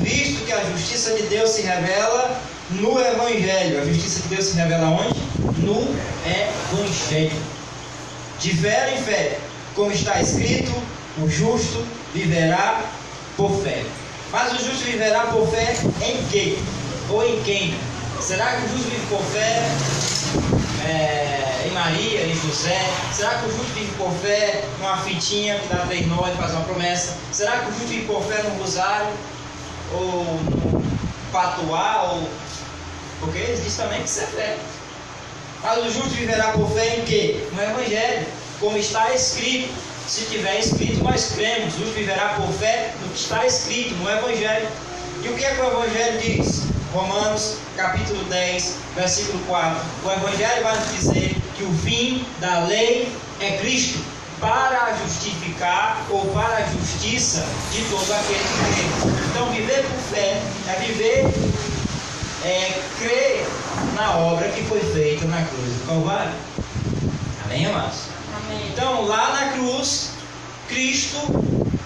visto que a justiça de Deus se revela no Evangelho. A justiça de Deus se revela onde? No Evangelho. De fé em fé, como está escrito, o justo viverá por fé. Mas o justo viverá por fé em quê? Ou em quem? Será que o justo vive por fé em Maria, em José? Será que o justo vive por fé numa fitinha que dá 3 nós e faz uma promessa? Será que o justo vive por fé no rosário? Ou no patuá? Porque eles dizem também que isso é fé. Mas o justo viverá por fé em quê? No Evangelho, como está escrito. Se tiver escrito, nós cremos. O justo viverá por fé no que está escrito, no Evangelho. E o que é que o Evangelho diz? Romanos capítulo 10, versículo 4. O Evangelho vai nos dizer que o fim da lei é Cristo, para justificar ou para a justiça de todo aquele que crê. Então, viver por fé é crer na obra que foi feita na cruz do Calvário. Amém, amados? Amém. Então, lá na cruz, Cristo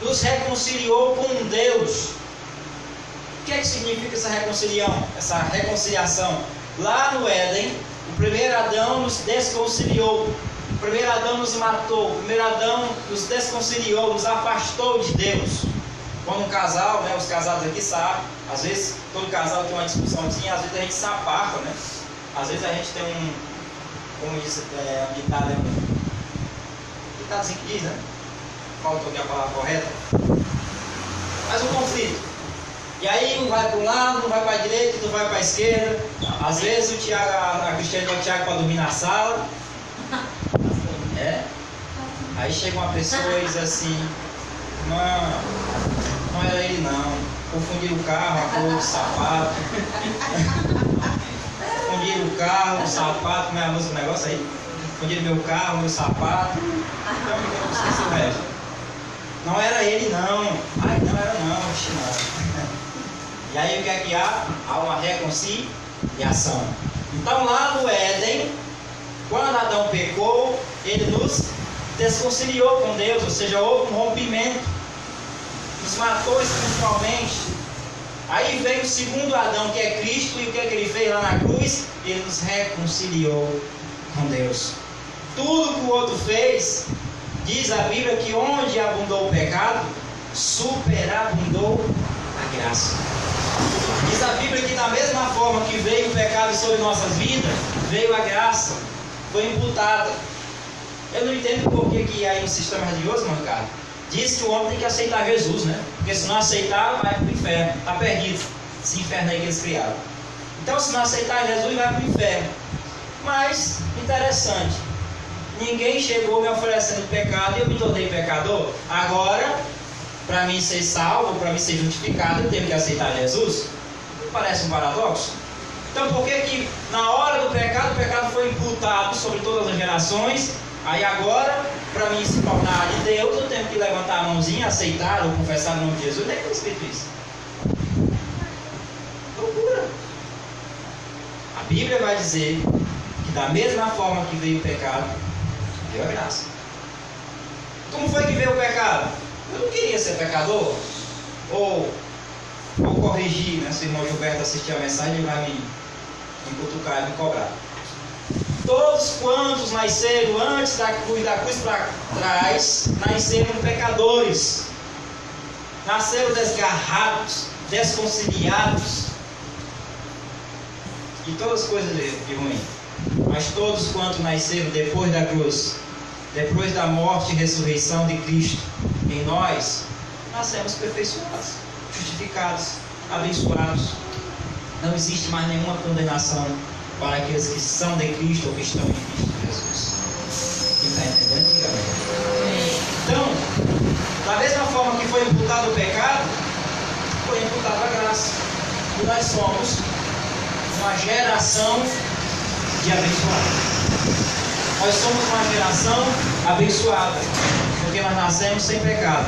nos reconciliou com Deus. O que é que significa essa reconciliação? Lá no Éden, o primeiro Adão nos desconciliou. O primeiro Adão nos matou. O primeiro Adão nos desconciliou, nos afastou de Deus. Quando um casal, os casados aqui sabem, às vezes todo casal tem uma discussãozinha, às vezes a gente se apafa, né? Às vezes a gente tem como diz, um ditado, ditadozinho que diz, né? Faltou aqui a palavra correta. Mas um conflito. E aí um vai para um lado, um vai para a direita, outro vai para a esquerda. Às vezes a Cristiane vai o Tiago para dormir na sala. Aí chega uma pessoa e diz assim: não era ele não. Confundiram o carro, a cor do sapato. Confundiram o carro, o sapato, como é a música do negócio aí? Confundiram meu carro, meu sapato. Então eu não sei se o resto. Não era ele não. Ai, não era não, não. E aí o que é que há? Há uma reconciliação. Então lá no Éden, quando Adão pecou, ele nos desconciliou com Deus, ou seja, houve um rompimento, nos matou espiritualmente. Aí veio o segundo Adão, que é Cristo, e o que é que ele fez lá na cruz? Ele nos reconciliou com Deus. Tudo que o outro fez, diz a Bíblia que onde abundou o pecado, superabundou a graça. Diz a Bíblia que da mesma forma que veio o pecado sobre nossas vidas, veio a graça, foi imputada. Eu não entendo por que aí no sistema religioso, mancado, diz que o homem tem que aceitar Jesus, né? Porque se não aceitar, vai para o inferno, está perdido. Esse inferno aí que eles criaram. Então, se não aceitar Jesus, vai para o inferno. Mas, interessante, ninguém chegou me oferecendo pecado e eu me tornei pecador. Agora, para mim ser salvo, para mim ser justificado, eu tenho que aceitar Jesus? Não parece um paradoxo? Então, por que na hora do pecado, o pecado foi imputado sobre todas as gerações? Aí agora, para mim se tornar de Deus, eu tenho que levantar a mãozinha, aceitar ou confessar o nome de Jesus? Nem tem escrito isso. Loucura. A Bíblia vai dizer que da mesma forma que veio o pecado, veio a graça. Como foi que veio o pecado? Eu não queria ser pecador. Ou vou corrigir, né? Se o irmão Gilberto assistir a mensagem, ele vai me cutucar e me cobrar. Todos quantos nasceram antes da cruz para trás, nasceram pecadores. Nasceram desgarrados, desconciliados. E todas as coisas de ruim. Mas todos quantos nasceram depois da cruz, depois da morte e ressurreição de Cristo em nós, nascemos perfeiçoados, justificados, abençoados. Não existe mais nenhuma condenação para aqueles que são de Cristo ou que estão em Cristo Jesus. Quem está entendendo? Diga amém. Então, da mesma forma que foi imputado o pecado, foi imputada a graça. E nós somos uma geração de abençoados. Nós somos uma geração abençoada, porque nós nascemos sem pecado,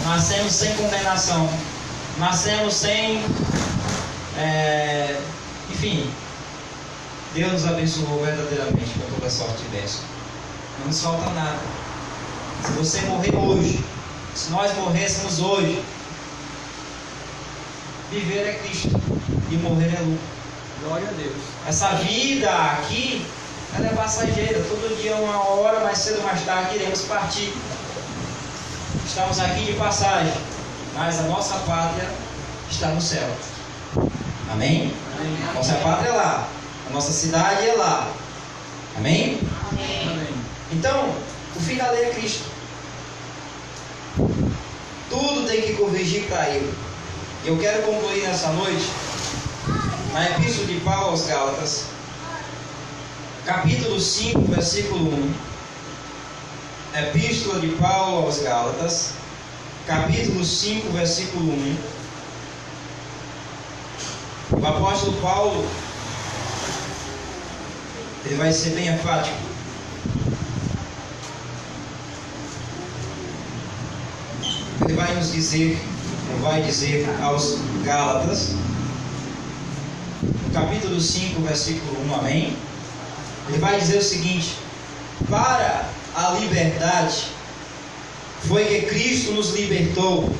nascemos sem condenação, nascemos sem, enfim, Deus nos abençoou verdadeiramente com toda sorte e bênção. Não nos falta nada. Se você morrer hoje, se nós morrêssemos hoje, viver é Cristo e morrer é lucro. Glória a Deus. Essa vida aqui, ela é passageira. Todo dia, uma hora, mais cedo ou mais tarde, iremos partir. Estamos aqui de passagem, mas a nossa pátria está no céu. Amém? Amém. Nossa pátria é lá. A nossa cidade é lá. Amém? Amém. Então, o fim da lei é Cristo. Tudo tem que convergir para Ele. Eu quero concluir nessa noite na Epístola de Paulo aos Gálatas, capítulo 5, versículo 1. Epístola de Paulo aos Gálatas, capítulo 5, versículo 1. O apóstolo Paulo, ele vai ser bem enfático. Ele vai nos dizer, vai dizer aos Gálatas, no capítulo 5, versículo 1, amém? Ele vai dizer o seguinte: para a liberdade foi que Cristo nos libertou.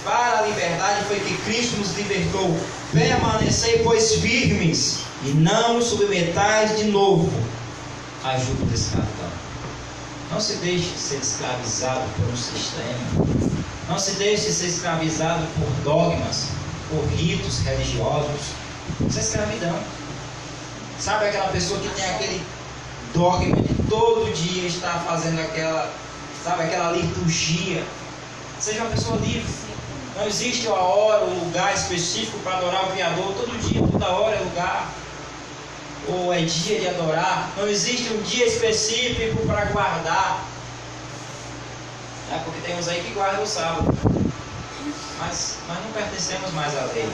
Para a liberdade foi que Cristo nos libertou. Permanecei, pois, firmes, e não submetais de novo a jugo de escravidão. Não se deixe ser escravizado por um sistema. Não se deixe ser escravizado por dogmas, por ritos religiosos. Isso é escravidão. Sabe aquela pessoa que tem aquele dogma de todo dia estar fazendo aquela liturgia? Seja uma pessoa livre. Não existe uma hora, um lugar específico para adorar o Criador. Todo dia, toda hora é lugar. Ou é dia de adorar. Não existe um dia específico para guardar. Porque tem uns aí que guardam o sábado. Mas nós não pertencemos mais à lei.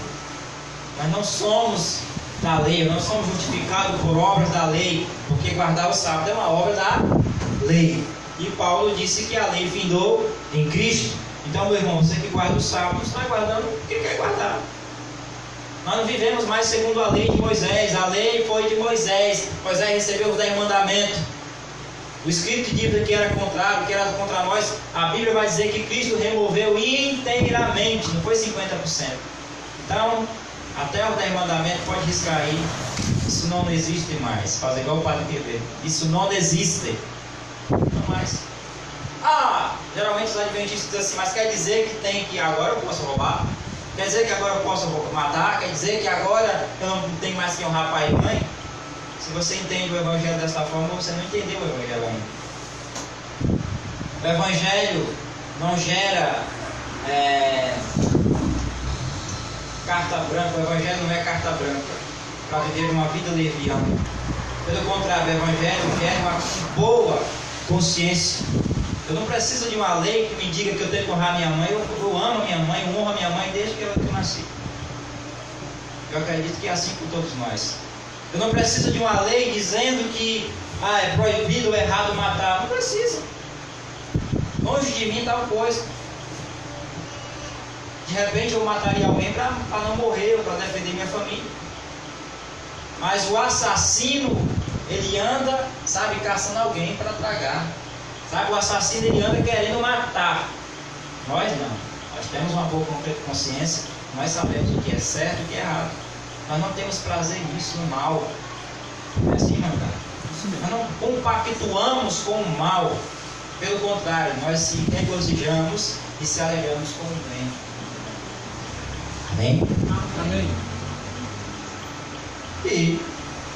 Nós não somos da lei, nós somos justificados por obras da lei, porque guardar o sábado é uma obra da lei. E Paulo disse que a lei findou em Cristo. Então, meu irmão, você que guarda o sábado, está guardando porque quer guardar. Nós não vivemos mais segundo a lei de Moisés. A lei foi de Moisés. Moisés recebeu os 10 mandamentos. O Escrito diz que era contrário, que era contra nós. A Bíblia vai dizer que Cristo removeu inteiramente, não foi 50%. Então, até os 10 mandamentos, pode riscar aí. Isso não existe mais. Faz igual o Padre Quevedo. Isso não existe. Não mais. Geralmente os adventistas dizem assim, mas quer dizer que tem que agora eu posso roubar? Quer dizer que agora eu posso matar? Quer dizer que agora eu não tenho mais que honrar pai e mãe? Se você entende o Evangelho dessa forma, você não entendeu o Evangelho ainda. O Evangelho não gera carta branca. O Evangelho não é carta branca para viver uma vida leviana. Pelo contrário, o Evangelho gera uma boa consciência. Eu não preciso de uma lei que me diga que eu tenho que honrar minha mãe. Eu amo minha mãe, eu honro a minha mãe desde que eu nasci. Eu acredito que é assim com todos nós. Eu não preciso de uma lei dizendo que é proibido ou errado matar. Não precisa. Longe de mim tal coisa. De repente eu mataria alguém para não morrer ou para defender minha família. Mas o assassino, ele anda, sabe, caçando alguém para tragar. Sabe, o assassino ele anda querendo matar. Nós não. Nós temos uma boa consciência, nós sabemos o que é certo e o que é errado. Nós não temos prazer nisso, no mal. É assim, mandar. Nós não compactuamos com o mal. Pelo contrário, nós se regozijamos e se alegramos com o bem. Amém? Amém. E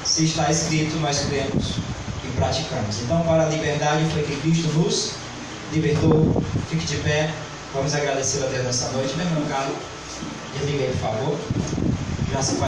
se está escrito, nós cremos e praticamos. Então, para a liberdade foi que Cristo nos libertou. Fique de pé. Vamos agradecer a Deus nessa noite. Meu irmão Carlos, desliga aí, por favor. Já se faz.